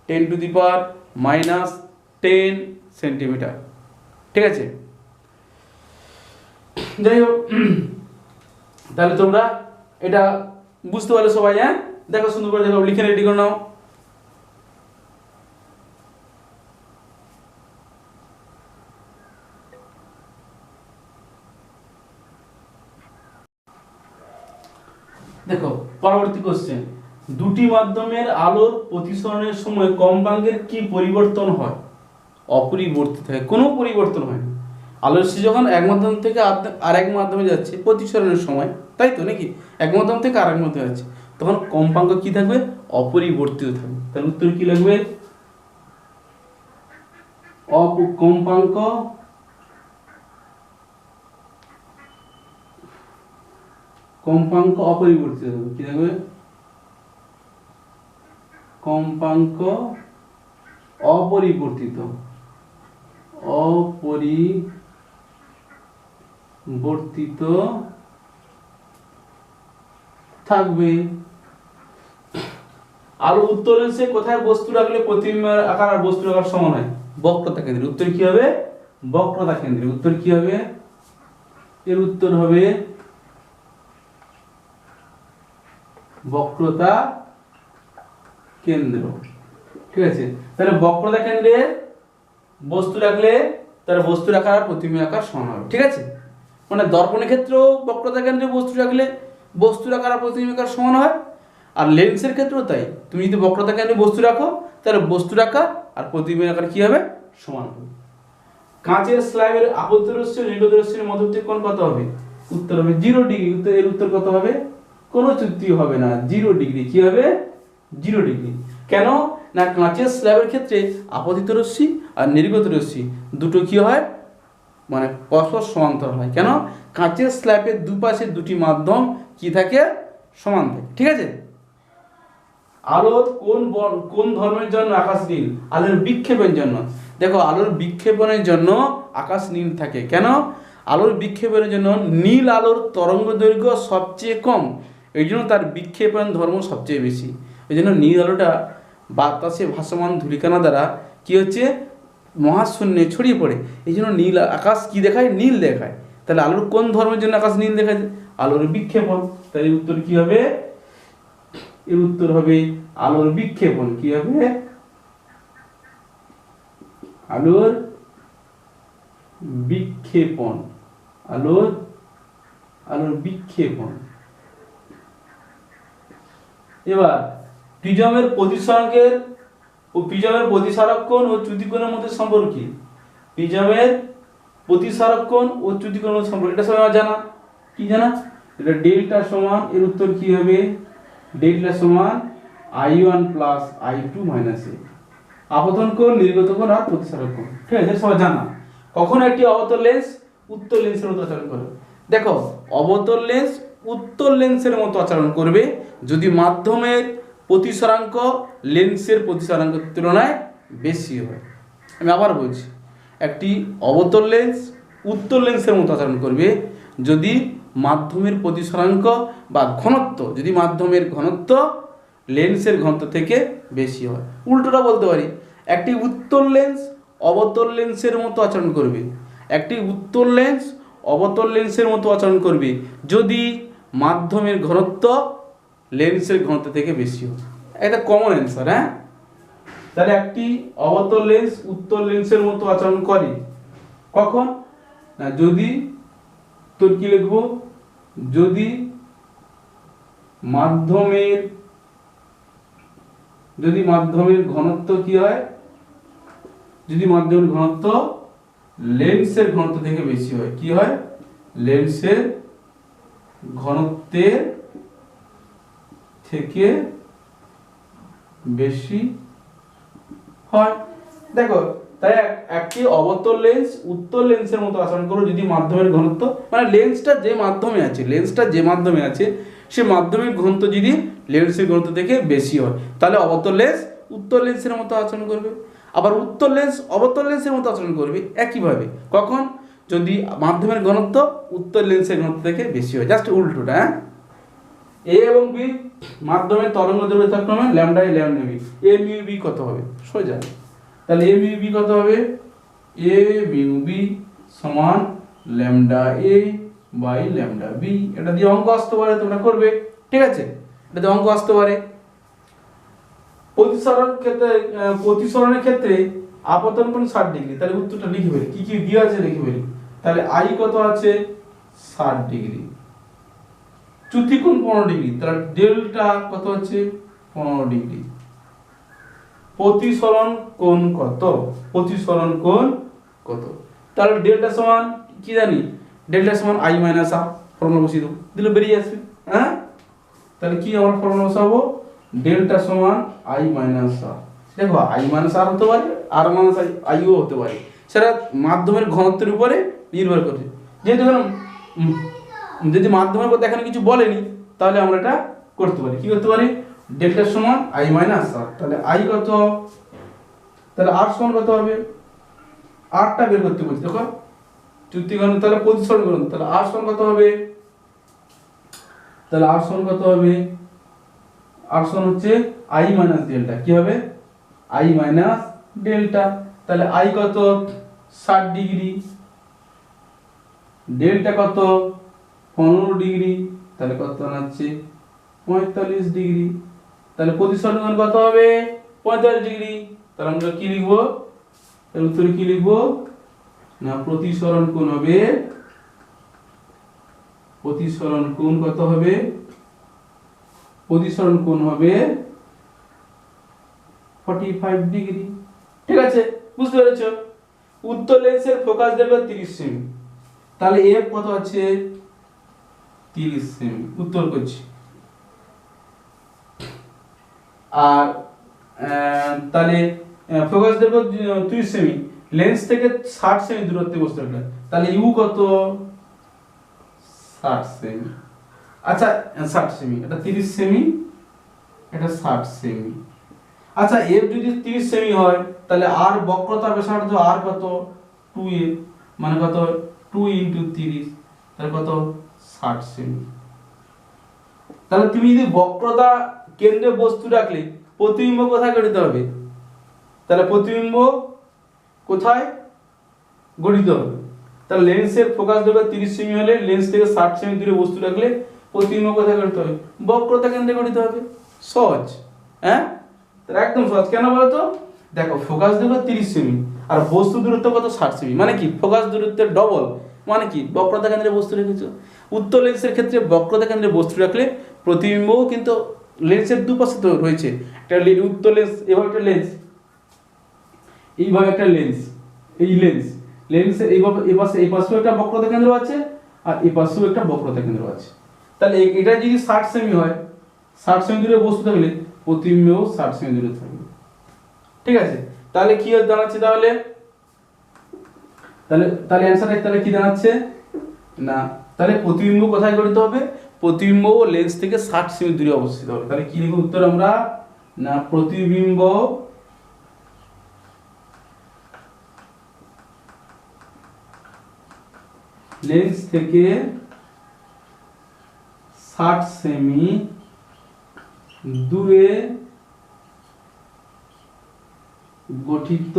[SPEAKER 1] 10⁻10 সেন্টিমিটার। ঠিক আছে, যাই হোক, তাহলে তোমরা এটা বুঝতে পারলে সবাই? হ্যাঁ, দেখো সুন্দর করে দেখো, লিখে রেডি করে নাও। দেখো, পরবর্তী কোশ্চেন, দুটি মাধ্যমের আলোর প্রতিসরণের সময় কম্পাঙ্কের কি পরিবর্তন হয়? অপরিবর্তিত হয়, কোনো পরিবর্তন হয় না। আলোর রশ্মি যখন এক মাধ্যম থেকে আর এক মাধ্যমে যাচ্ছে প্রতিসরণের সময়, তাই তো নাকি, এক মাধ্যম থেকে আর এক মাধ্যমে যাচ্ছে, তখন কম্পাঙ্ক কি থাকবে, অপরিবর্তিত থাকবে। তাহলে উত্তর কি লাগবে, কম্পাঙ্ক অপরিবর্তিত থাকবে। কি থাকবে, কম্পাঙ্ক অপরিবর্তিত থাকবে। আলো উত্তর লেন্সে কোথায় বস্তু রাখলে প্রতিবিম্বের আকার আর বস্তুর আকার সমান হয়, বক্রতা কেন্দ্রে। উত্তর কি হবে, বক্রতা কেন্দ্রে। উত্তর কি হবে, এর উত্তর হবে বক্রতা কেন্দ্র। ঠিক আছে, তাহলে বক্রতা কেন্দ্রে বস্তু রাখলে তার বস্তুর আকার আর প্রতিবিম্বের আকার সমান হবে। ঠিক আছে, মানে দর্পণের ক্ষেত্রেও বক্রতা কেন্দ্রে বস্তু রাখলে বস্তুর আকার আর প্রতিবিম্বের আকার সমান হয়, আর লেন্সের ক্ষেত্রেও তাই। তুমি যদি বক্রতা কেন্দ্রে বস্তু রাখো তাহলে বস্তুর আকার আর প্রতিবিম্বের আকার কি হবে, সমান হবে। কাঁচের স্ল্যাবের আপতিত রশ্মি ও নির্গত রশ্মির মধ্যবর্তী কোণ কত হবে, উত্তর হবে 0 ডিগ্রি। এর উত্তর কত হবে, কোনো চ্যুতি হবে না, 0 ডিগ্রি। কি হবে, 0 ডিগ্রি। কেন না, কাঁচের স্ল্যাবের ক্ষেত্রে আপতিত রশ্মি আর নির্গত রশ্মি দুটো কি হয়, মানে পরস্পর সমান্তরাল হয়। কেন, কাঁচের স্ল্যাবের দুপাশে দুটি মাধ্যম কি থাকে, সমান থাকে। ঠিক আছে, আলোর কোন ধর্মের জন্য আকাশ নীল, আলোর বিক্ষেপণের জন্য। দেখো, আলোর বিক্ষেপণের জন্য আকাশ নীল থাকে। কেন, আলোর বিক্ষেপণের জন্য নীল আলোর তরঙ্গ দৈর্ঘ্য সবচেয়ে কম, এই জন্য তার বিক্ষেপণ ধর্ম সবচেয়ে বেশি। এই জন্য নীল আলোটা বাতাসে ভাসমান ধূলিকণা দ্বারা কি হচ্ছে, মহাশূন্যে ছড়িয়ে পড়ে। এই জন্য নীল আকাশ কি দেখায়, নীল দেখায়। তাহলে আলোর কোন ধর্মের জন্য আকাশ নীল দেখায়, আলোর বিক্ষেপণ। তাহলে উত্তর কি হবে, এর উত্তর হবে আলোর বিক্ষেপণ। কি হবে, আলোর বিক্ষেপণ। আলোর বিক্ষেপণ। এবার প্রিজমের প্রতিসরাঙ্কের ও প্রিজমের প্রতিসারক কোণ ও চ্যুতি কোণের মধ্যে সম্পর্ক কি, প্রিজমের প্রতিসারক কোণ ও চ্যুতি কোণের মধ্যে সম্পর্ক, এটা সবাই জানা। কি জানা, এটা ডেল্টা সমান, এর উত্তর কি হবে, ডেল্টা সমান I1 plus I2 minus A। আপতন কোণ, নির্গত কোণ আর প্রতিসারক কোণ, ঠিক আছে, সবাই জানা। কখন একটি অবতল লেন্স উত্তর লেন্সের মতো আচরণ করে, দেখো, অবতল লেন্স উত্তর লেন্সের মতো আচরণ করবে যদি মাধ্যমের প্রতিসরাঙ্ক লেন্সের প্রতিসরাঙ্কের তুলনায় বেশি হয়। আমি আবার বলছি, একটি অবতল লেন্স উত্তর লেন্সের মতো আচরণ করবে যদি মাধ্যমের প্রতিসরাঙ্ক বা ঘনত্ব, যদি মাধ্যমের ঘনত্ব লেন্সের ঘনত্ব থেকে বেশি হয়। উল্টোটা বলতে পারি, একটি উত্তল লেন্স অবতল লেন্সের মতো আচরণ করবে, একটি উত্তল লেন্স অবতল লেন্সের মতো আচরণ করবে যদি মাধ্যমের ঘনত্ব লেন্সের ঘনত্ব থেকে বেশি হয়। এটা কমন অ্যান্সার। হ্যাঁ, তাহলে একটি অবতল লেন্স উত্তল লেন্সের মতো আচরণ করে কখন না, যদি তোর কি লিখবো, যদি মাধ্যমের ঘনত্ব কি হয়, যদি মাধ্যমের ঘনত্ব লেন্সের ঘনত্ব থেকে বেশি হয়। কি হয়, লেন্সের ঘনত্বের থেকে বেশি হয়। দেখো, তাই একটি অবতল লেন্স উত্তল লেন্সের মতো আচরণ করো যদি মাধ্যমের ঘনত্ব, মানে লেন্সটা যে মাধ্যমে আছে সে মাধ্যমের ঘনত্ব যদি লেন্সের ঘনত্ব থেকে বেশি হয়, তাহলে অবতল লেন্স উত্তল লেন্সের মতো আচরণ করবে। আবার উত্তল লেন্স অবতল লেন্সের মতো আচরণ করবে একইভাবে, কখন, যদি মাধ্যমের ঘনত্ব উত্তল লেন্সের ঘনত্ব থেকে বেশি হয়। জাস্ট উল্টোটা। হ্যাঁ, এ এবং বি মাধ্যমের তরঙ্গ দৈর্ঘ্য যথাক্রমে lambda A lambda B, A mu B কত হবে, সোজা। তাহলে এ মিউ বি কত হবে, এ মিউ বি সমান lambda A by lambda B. এটা দিয়ে অঙ্ক আসতে পারে, তোমরা করবে। ঠিক আছে, এটা দিয়ে অঙ্ক আসতে পারে। প্রতিসরণের ক্ষেত্রে আপতন কোণ 60 ডিগ্রি। তাহলে উত্তরটা লিখে ফেলি, কি কি দিয়ে আছে লিখে ফেলি। তাহলে আই কত আছে, 60 ডিগ্রি। চ্যুতি কোণ 15 ডিগ্রি, তাহলে ডেল্টা কত আছে, 15 ডিগ্রি। প্রতিসরণ কোণ কত, প্রতিসরণ কোণ কত। তাহলে ডেল্টা সমান কি জানি, ডেল্টা সমান আই মাইনাস আর, ফর্মুলা বসিয়ে দেবো, দিলে বেরিয়ে আসবে। হ্যাঁ, তাহলে কি আমার ফর্মুলা বসাবো, ডেল্টা সমান আই মাইনাস আর। দেখো আই মাইনাস আর হতে পারে, আর মাইনাস আইও হতে পারে, সেটা মাধ্যমের ঘনত্বের উপরে নির্ভর করে। যেহেতু যদি মাধ্যমের কথা এখানে কিছু বলেনি, তাহলে আমরা এটা করতে পারি, কি করতে পারি, ডেল্টা সমান আই মাইনাস আর। তাহলে আই কত, তাহলে আর সমান কত হবে, আরটা বের করতে বলছি, দেখো চুক্তি ঘন, তাহলে প্রতিসরণ ঘন, তাহলে আর সমান কত হবে, তাহলে আর সমান কত হবে, আর সমান হচ্ছে আই মাইনাস ডেল্টা, কি হবে, আই মাইনাস ডেল্টা। তাহলে আই কত 60 ডিগ্রি, ডেল্টা কত 15 ডিগ্রি, তাহলে কত হচ্ছে 45 ডিগ্রি। তাহলে প্রতিসরণ কোণ কত হবে 45 ডিগ্রি। তাহলে আমরা কি লিখবো, এর উত্তরে কি লিখবো না, প্রতিসরণ কোণ হবে, প্রতিসরণ কোণ কত হবে, প্রতিসরণ কোণ হবে 45 ডিগ্রি। ঠিক আছে, বুঝতে পেরেছো। উত্তর লেন্সের ফোকাস দৈর্ঘ্য 30 সেমি, তাহলে এফ কত আছে 30 সেমি, উত্তর করছি। আর তাহলে ফোকাস দৈর্ঘ্য 30 সেমি, লেন্স থেকে 60 সেমি দূরত্বে বস্তু রাখলে, তাহলে ইউ কত 60 সেমি। আচ্ছা 60 সেমি, এটা 30 সেমি, এটা 60 সেমি। আচ্ছা এফ যদি 30 সেমি হয়, তাহলে আর বক্রতা ব্যাসার্ধ আর কত 2a, মানে কত 2 × 30, তাহলে কত 60 সেমি। তাহলে তুমি যদি বক্রতা কেন্দ্রে বস্তু রাখলে প্রতিবিম্ব কোথায় গঠিত হবে, তাহলে প্রতিবিম্ব কোথায় গঠিত হবে, তাহলে লেন্সের ফোকাস দৈর্ঘ্য 30 সেমি হলে লেন্স থেকে 60 সেমি দূরে বস্তু রাখলে প্রতিবিম্ব কোথায় গঠিত হবে, বক্রতা কেন্দ্রে গঠিত হবে। সহজ, হ্যাঁ, তাহলে একদম সহজ। কেন বলতো, দেখো ফোকাস দৈর্ঘ্য 30 সেমি আর বস্তু দূরত্ব কত 60 সেমি, মানে কি ফোকাস দূরত্বের ডবল, মানে কি বক্রতা কেন্দ্রে বস্তু রেখেছো। উত্তর লেন্সের ক্ষেত্রে বক্রতা কেন্দ্রে বস্তু রাখলে প্রতিবিম্বও কিন্তু লেন্সের দুপাশে তো রয়েছে, একটা উত্তর লেন্স, এভাবে একটা লেন্স, এইভাবে একটা লেন্স, এই লেন্সের এইভাবে এই পাশেও একটা বক্রতা কেন্দ্র আছে আর এই পাশেও একটা বক্রতা কেন্দ্র আছে। তাহলে এটা যদি 60 সেমি হয়, 60 সেমি দূরে বস্তু থাকলে প্রতিবিম্বও 60 সেমি দূরে থাকবে। ঠিক আছে, তাহলে কি দাঁড়াচ্ছে, তাহলে তাহলে তাহলে অ্যানসারটা তাহলে কি দাঁড়াচ্ছে না, তাহলে প্রতিবিম্ব কোথায় গঠিত হবে, প্রতিবিম্ব লেন্স থেকে 60 সেমি দূরে অবস্থিত হবে। তাহলে কি লিখব উত্তর আমরা, না প্রতিবিম্ব লেন্স থেকে 60 সেমি দূরে গঠিত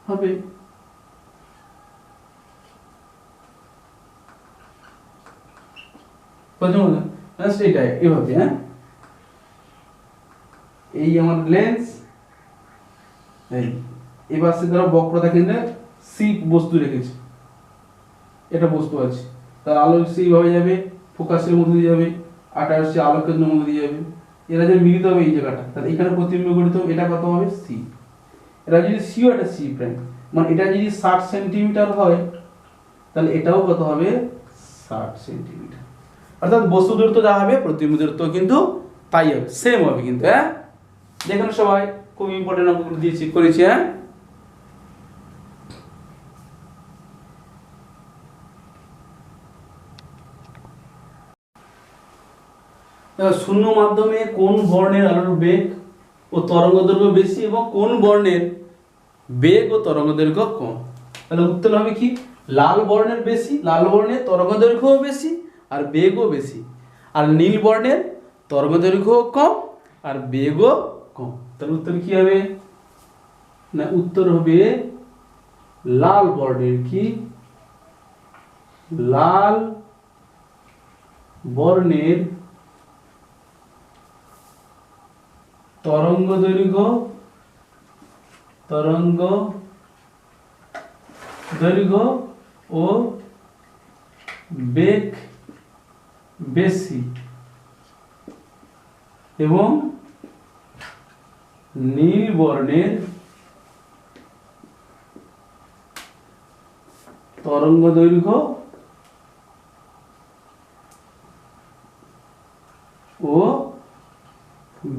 [SPEAKER 1] হবে। এটাই এভাবে, হ্যাঁ, এই আমার লেন্স, এই এবার সে ধরো বক্রতা কেন্দ্রে সি বস্তু রেখেছে, এটা বস্তু আছে, তার আলো সেইভাবে যাবে, ফোকাসের মধ্যে দিয়ে যাবে, আটা আসছে আলো কেন্দ্রের মধ্যে দিয়ে যাবে, এরা যে মিলিত হবে এই জায়গাটা, তাহলে এখানে প্রতিবিম্ব গঠিত হবে, এটা কত হবে সি। এটা যদি সিও এটা সি প্রাইম, মানে এটা যদি 60 সেন্টিমিটার হয়, তাহলে এটাও কত হবে 60 সেন্টিমিটার। অর্থাৎ বস্তু দূরত্ব যা হবে প্রতিবিম্ব দূরত্ব কিন্তু তাই হবে, সেম হবে কিন্তু। হ্যাঁ, দেখুন সবাই খুব ইম্পর্টেন্ট অঙ্কগুলো দিয়েছি করেছি। হ্যাঁ, শূন্য মাধ্যমে কোন বর্ণের আলোর বেগ ও তরঙ্গদৈর্ঘ্য বেশি এবং কোন বর্ণের বেগ ও তরঙ্গদৈর্ঘ্য কম। তাহলে উত্তর হবে কি, লাল বর্ণের বেশি, লাল বর্ণের তরঙ্গদৈর্ঘ্যও বেশি আর বেগও বেশি, আর নীল বর্ণের তরঙ্গদৈর্ঘ্য কম আর বেগও কম। তাহলে উত্তর কি হবে না, উত্তর হবে লাল বর্ণের, কি লাল বর্ণের তরঙ্গদৈর্ঘ্য ও বেগ বেশি এবং নীল বর্ণের তরঙ্গ দৈর্ঘ্য ও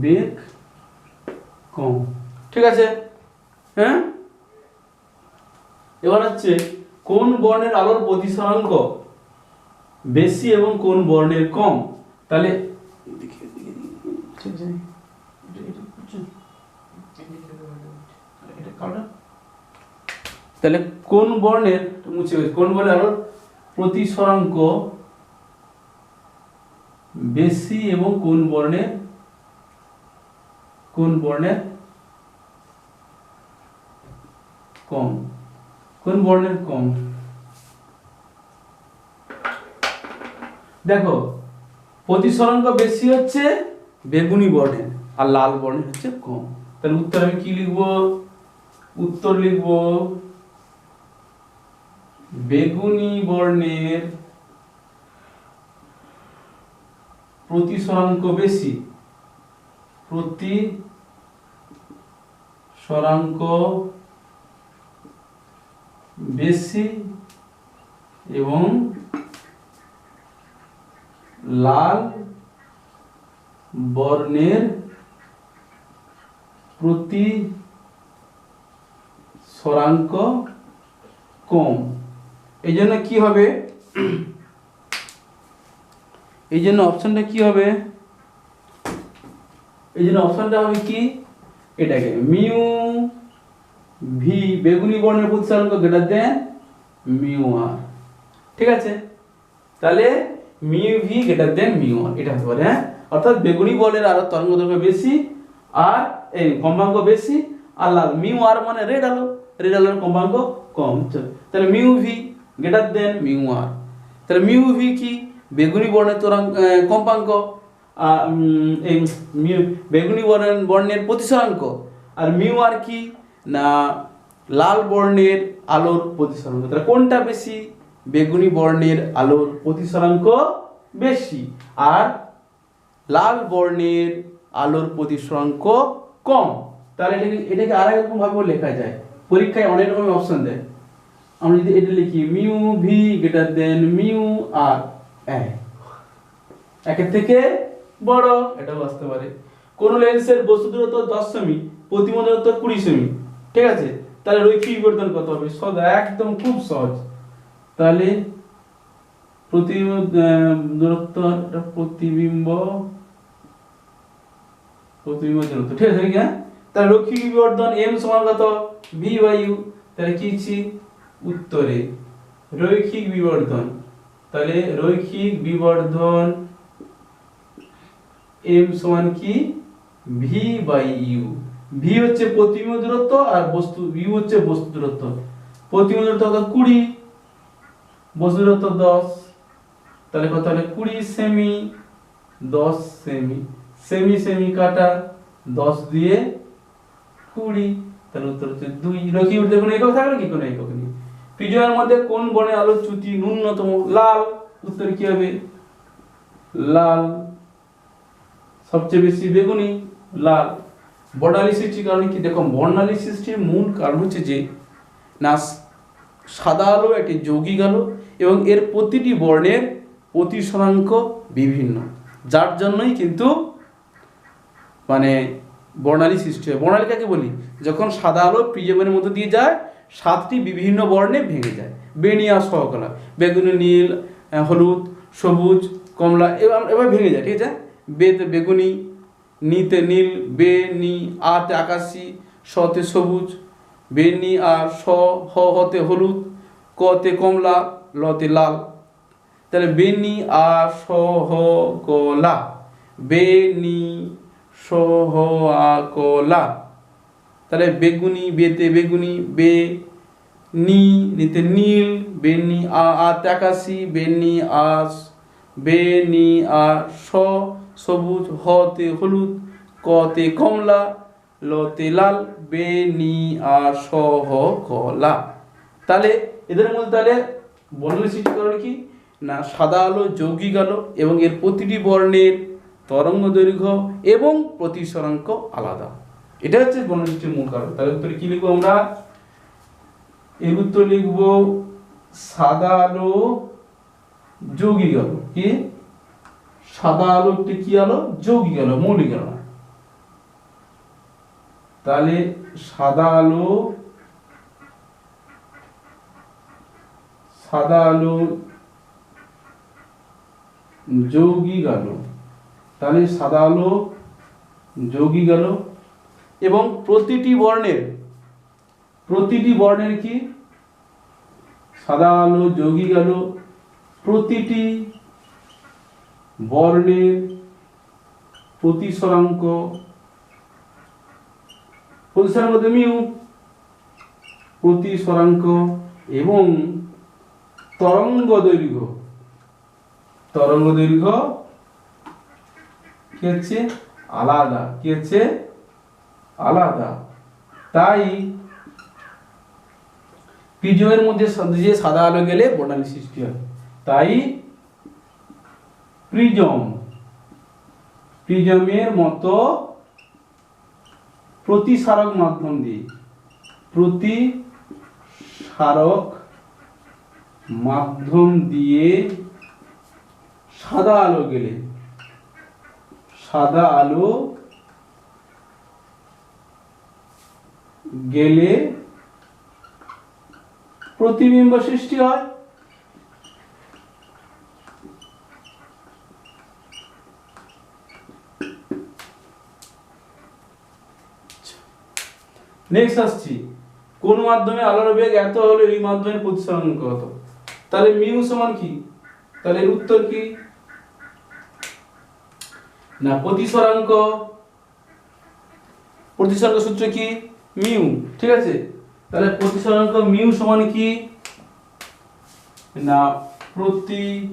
[SPEAKER 1] বেগ কম। ঠিক আছে, হ্যাঁ। এবার হচ্ছে কোন বর্ণের আলোর প্রতিসরাঙ্ক বেশি এবং কোন বর্ণের কম। তাহলে তাহলে কোন বর্ণের মুছে গেছে, কোন বর্ণের আলোর প্রতিসরাঙ্ক বেশি এবং কোন বর্ণের কম, কোন বর্ণের কম। দেখো প্রতিসরাঙ্ক বেশি হচ্ছে বেগুনি বর্ণের আর লাল বর্ণের হচ্ছে কম। তাহলে উত্তর আমি কি লিখব, উত্তর লিখব বেগুনি বর্ণের প্রতিসরাঙ্ক বেশি, প্রতিসরাঙ্ক বেশি এবং লাল বর্ণের প্রতিসরাঙ্ক কম। এই জন্য কি হবে, এই জন্য অপশনটা কি হবে, এই জন্য অপশনটা হবে কি, এটাকে মিউ ভি বেগুনি বর্ণের প্রতিসরাঙ্ক গ্রেটার দেন মিউ আর। ঠিক আছে, তাহলে mu V greater than mu R এটা হতে পারে, হ্যাঁ। অর্থাৎ বেগুনি বর্ণের আলো তরঙ্গ দৈর্ঘ্য বেশি আর এই কম্পাঙ্ক বেশি, আর লাল মিউ আর মানে রেড আলো, রেড আলোর কম্পাঙ্ক কম। তাহলে mu V greater than mu R. তাহলে মিউ ভি কি, বেগুনি বর্ণের তরঙ্গ কম্পাঙ্ক, এই বেগুনি বর্ণের প্রতিসরাঙ্ক, আর মিউ আর কি না লাল বর্ণের আলোর প্রতিসরাঙ্ক। তাহলে কোনটা বেশি, বেগুনি বর্ণের আলোর প্রতিসরাঙ্ক বেশি আর লাল বর্ণের আলোর প্রতিসরাঙ্ক কম। তাহলে এটাকে আর একরকম ভাবে লেখা যায়, পরীক্ষায় অনেক রকম অপশন দেয়। আমরা যদি এটা লিখি mu V greater than mu R, একের থেকে বড়, এটাও আসতে পারে। কোন লেন্সের বস্তু দূরত্ব 10 সেমি, প্রতিবিম্ব দূরত্ব 20 সেমি। ঠিক আছে, তাহলে রৈখিক বিবর্ধন কত হবে, সোজা একদম খুব সহজ। তাহলে প্রতিবিম্ব দূরত্ব, প্রতিবিম্ব দূরত্ব, ঠিক আছে। তাহলে রৈখিক বিবর্ধন m সমান কত, v বাই u। তাহলে কি ছি উত্তরে রৈখিক বিবর্ধন, তাহলে রৈখিক বিবর্ধন m সমান কি v বাই u। v হচ্ছে প্রতিবিম্ব দূরত্ব আর বস্তু u হচ্ছে বস্তু দূরত্ব। প্রতিবিম্ব দূরত্ব কত 20, বস্তু দূরত্ব 10, তাহলে কত হলো 20 সেমি 10 সেমি, সেমি সেমি কাটা 10 দিয়ে 20, তাহলে উত্তর হচ্ছে 2। রৈখিক বিবর্ধনের কোনো একক থাকবে কি, কোনো একক নেই। প্রিজমের মধ্যে কোন বর্ণের আলোর চ্যুতি ন্যূনতম, লাল। উত্তর কি হবে লাল, সবচেয়ে বেশি বেগুনি লাল। বর্ণালী সৃষ্টির কারণ কি, দেখো বর্ণালী সৃষ্টির মূল কারণ হচ্ছে যে না সাদা আলো একটি যৌগিক আলো এবং এর প্রতিটি বর্ণের প্রতিসরাঙ্ক বিভিন্ন, যার জন্যই কিন্তু মানে বর্ণালী সৃষ্টি হয়। বর্ণালী কাকে বলি, যখন সাদা আলো প্রিজমের মধ্যে দিয়ে যায় 7টি বিভিন্ন বর্ণে ভেঙে যায়, বেনিয়া সহকলা, বেগুনি, নীল, হলুদ, সবুজ, কমলা, এবার ভেঙে যায়। ঠিক আছে, বেতে বেগুনি, নিতে নীল, বে নি, আতে আকাশি, সতে সবুজ, বে নি আর স, হ হতে হলুদ, কতে কমলা, লতে লাল। তাহলে বে নি আর স হ কলা, বে নি স হ আ কলা। তাহলে বেগুনি, বেতে বেগুনি, বে নি নিতে নীল, বে নি আতে আকাশি, বে নি আস, বে নি আর স সবুজ, হতে হলুদ, কতে কমলা, লতে লাল, বে নি আর স হ কলা। তাহলে এদের মধ্যে তাহলে বর্ণালী সৃষ্টি কারণ কি না সাদা আলো যৌগিক আলো এবং এর প্রতিটি বর্ণের তরঙ্গ দৈর্ঘ্য এবং প্রতিসরাঙ্ক আলাদা। এটা হচ্ছে বর্ণালী সৃষ্টির মূল কারণ। তাহলে উত্তরে কি লিখবো আমরা? এর উত্তর লিখবো সাদা আলো যৌগিক আলো। কি সাদা আলো একটি কি আলো? যৌগিক আলো, মৌলিক আলো না। তাহলে সাদা আলো যৌগিক আলো। তাহলে সাদা আলো যৌগিক আলো এবং প্রতিটি বর্ণের কি সাদা আলো যৌগিক আলো, প্রতিটি বর্ণের প্রতিসরাঙ্ক মিউ, প্রতিসরাঙ্ক এবং তরঙ্গ দৈর্ঘ্য কি হচ্ছে আলাদা। তাই প্রিজমের মধ্যে যে সাদা আলো গেলে বর্ণালী সৃষ্টি হয়। তাই প্রিজমের মতো প্রতিসারক মাধ্যম দিয়ে সাদা আলো গেলে প্রতিবিম্ব সৃষ্টি হয়। নেক্সট আসছি, কোন মাধ্যমে আলোর বেগ এত হলে এই মাধ্যমের প্রতিসরাঙ্ক কত? তাহলে মিউ সমান কি? তাহলে এর উত্তর কি না প্রতিসরাঙ্ক সূত্র কি মিউ, ঠিক আছে। তাহলে প্রতিসরাঙ্ক মিউ সমান কি না প্রতিসরাঙ্ক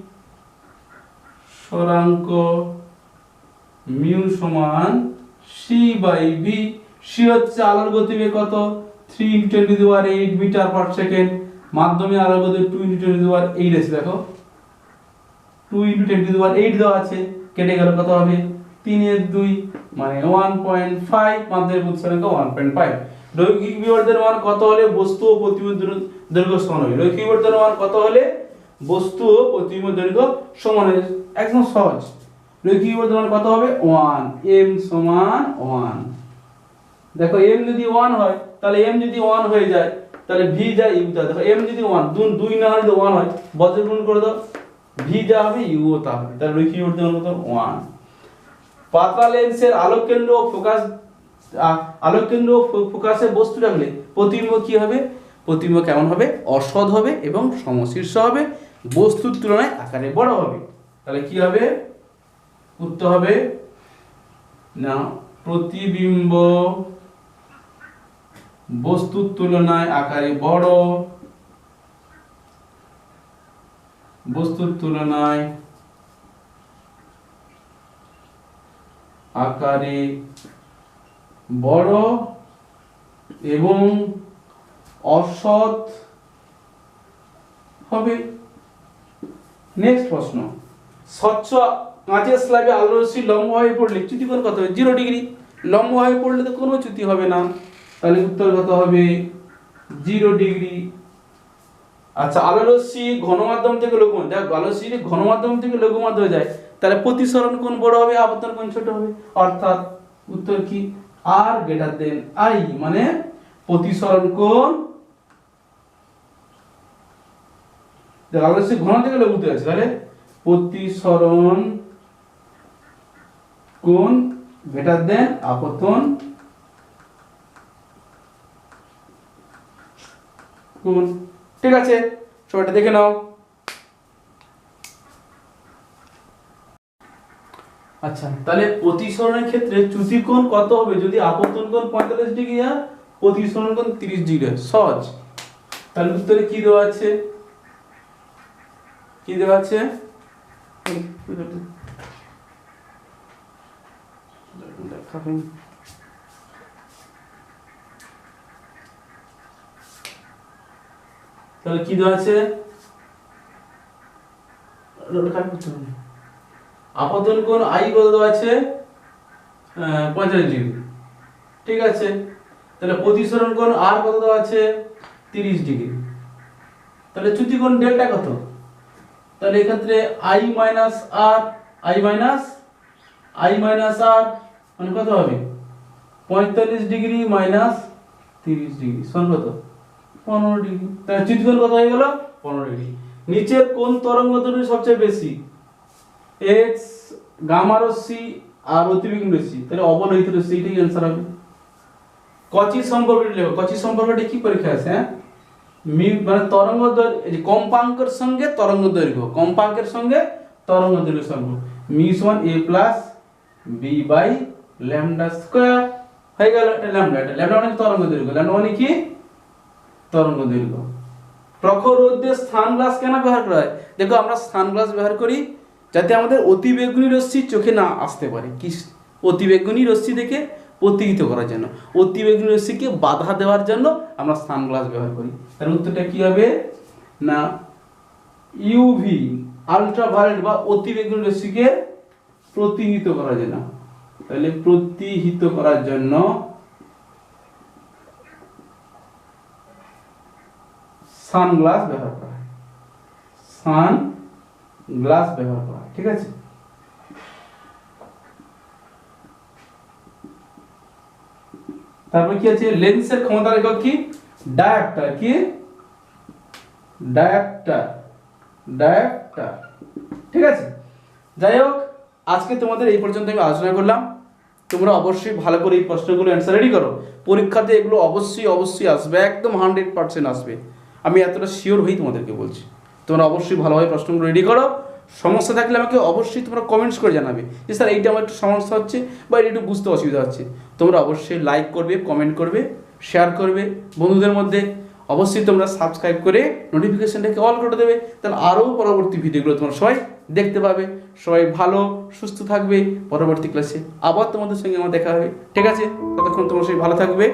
[SPEAKER 1] মিউ সমান সি বাই ভি। সি হচ্ছে আলোর গতিবেগ কত 3 × 10⁸ মিটার পার সেকেন্ড, মাধ্যমে আলোর গতিবেগ 2 × 10⁸ আছে। দেখো 2 × 10⁸ দেওয়া আছে, কেটে গেল কত হবে 3/2 মানে 1.5, মাধ্যমের প্রতিসরাঙ্ক 1.5। রৈখিক বিবর্ধনের মান কত হলে বস্তু ও প্রতিবিম্ব দৈর্ঘ্য সমান হবে? রৈখিক বিবর্ধনের মান কত হলে বস্তু ও প্রতিবিম্ব দৈর্ঘ্য সমান হবে? একদম সহজ, রৈখিক বিবর্ধনের মান কত হবে 1, m সমান 1। দেখো m যদি 1 হয় তাহলে m যদি 1 হয়ে যায় তাহলে v যা u তা, দেখো m যদি 1 2 না হলে 1 হয়, বজ্র গুণ করে দাও, v যা হবে u ও তা হবে। তাহলে রৈখিক বিবর্ধনের মান কত 1। পাতলা লেন্সের আলোক কেন্দ্র ও ফোকাসে বস্তু রাখলে প্রতিবিম্ব কি হবে? প্রতিবিম্ব কেমন হবে? অসৎ হবে এবং সমশীর্ষ হবে, বস্তুর তুলনায় আকারে বড় হবে। তাহলে কি হবে? উত্তর হবে না প্রতিবিম্ব বস্তুর তুলনায় আকারে বড়, বস্তুর তুলনায় আকারে বড় এবং অসৎ হবে। নেক্সট প্রশ্ন, স্বচ্ছ কাঁচের স্ল্যাবে আলোর রশ্মি লম্বভাবে পড়লে চ্যুতিকোণ কত হবে? 0 ডিগ্রি। লম্বভাবে পড়লে তো কোনো চ্যুতি হবে না, তাহলে উত্তর কত হবে 0 ডিগ্রি। আচ্ছা, আলোর রশ্মি ঘনমাধ্যম থেকে লঘু মাধ্যমে, দেখো আলোর রশ্মি ঘনমাধ্যম থেকে লঘু মাধ্যমে যায় তাহলে প্রতিসরণ কোণ বড় হবে, আপতন কোণ ছোট হবে। অর্থাৎ উত্তর কি r > I, মানে প্রতিসরণ কোণ, দেখো আলোর রশ্মি ঘন থেকে লঘুতে আছে তাহলে প্রতিসরণ কোণ আপতন কোণ। ঠিক আছে, সবাইটা দেখে নাও। আচ্ছা, তাহলে প্রতিসরণের ক্ষেত্রে চ্যুতি কোণ কত হবে যদি আপতন কোণ 45 ডিগ্রি আর প্রতিসরণ কোণ 30 ডিগ্রি হয়? সহজ। তাহলে উত্তরে কি দেওয়া আছে? তাহলে কি দেওয়া আছে? আপতন কোণ I কত দেওয়া আছে 45 ডিগ্রি, ঠিক আছে, তাহলে প্রতিসরণ কোণ আর কত দেওয়া আছে 30 ডিগ্রি। তাহলে চ্যুতি কোণ ডেল্টা কত? তাহলে এক্ষেত্রে i minus r i minus r মানে কত হবে 45 ডিগ্রি মাইনাস 30 ডিগ্রি সমান কত 15 ডিগ্রি। তাহলে চ্যুতি কোণ কত হয়ে গেল 15 ডিগ্রি। নিচের কোন তরঙ্গ দৈর্ঘ্য সবচেয়ে বেশি? x গামা রশ্মি আর অতিবেগুনি রশ্মি, তাহলে অবলোহিত রশ্মি, এটাই आंसर হবে। কচি সম্পর্কটি লেখো। কচি সম্পর্কটি কি পরীক্ষা আছে? হ্যাঁ, মানে তরঙ্গ দৈর্ঘ্য, এই যে কম্পাঙ্কের সঙ্গে তরঙ্গ দৈর্ঘ্য, কম্পাঙ্কের সঙ্গে তরঙ্গ দৈর্ঘ্য সম্পর্ক μ সমান a plus b by lambda square হয়ে গেল। এটা ল্যামডা মানে তরঙ্গ দৈর্ঘ্য, ল্যামডা মানে কি তরঙ্গ দৈর্ঘ্য। প্রখর রোদে সানগ্লাস কেন ব্যবহার করা হয়? দেখো আমরা সানগ্লাস ব্যবহার করি যাতে আমাদের অতিবেগুনি রশ্মি চোখে না আসতে পারে, কি অতিবেগুনি রশ্মি দেখে প্রতিহিত করার জন্য, অতিবেগুনি রশ্মিকে বাধা দেওয়ার জন্য আমরা সানগ্লাস ব্যবহার করি। তার উত্তরটা কি হবে না ইউভি আলট্রাভায়োলেট বা অতিবেগুনি রশ্মিকে প্রতিহিত করার জন্য। তাহলে প্রতিহিত করার জন্য সানগ্লাস ব্যবহার করা হয়, সানগ্লাস ব্যবহার করা হয়। ঠিক আছে, তারপর কি আছে লেন্সের ক্ষমতার একক কি ডায়াপ্টার, কি ডায়াপ্টার। ঠিক আছে, যাই হোক আজকে তোমাদের এই পর্যন্ত আমি আলোচনা করলাম। তোমরা অবশ্যই ভালো করে এই প্রশ্নগুলো অ্যান্সার রেডি করো, পরীক্ষাতে এগুলো অবশ্যই আসবে, একদম 100% আসবে, আমি এতটা শিওর হই তোমাদেরকে বলছি। তোমরা অবশ্যই ভালোভাবে প্রশ্নগুলো রেডি করো। সমস্যা থাকলে আমাকে অবশ্যই তোমরা কমেন্টস করে জানাবে যে স্যার এইটা আমার একটু সমস্যা হচ্ছে বা এটা একটু বুঝতে অসুবিধা হচ্ছে। তোমরা অবশ্যই লাইক করবে, কমেন্ট করবে, শেয়ার করবে বন্ধুদের মধ্যে। অবশ্যই তোমরা সাবস্ক্রাইব করে নোটিফিকেশনটাকে অল করে দেবে, তাহলে আরও পরবর্তী ভিডিওগুলো তোমরা সবাই দেখতে পাবে। সবাই ভালো সুস্থ থাকবে। পরবর্তী ক্লাসে আবার তোমাদের সঙ্গে আমার দেখা হবে। ঠিক আছে, ততক্ষণ তোমরা সবাই ভালো থাকবে।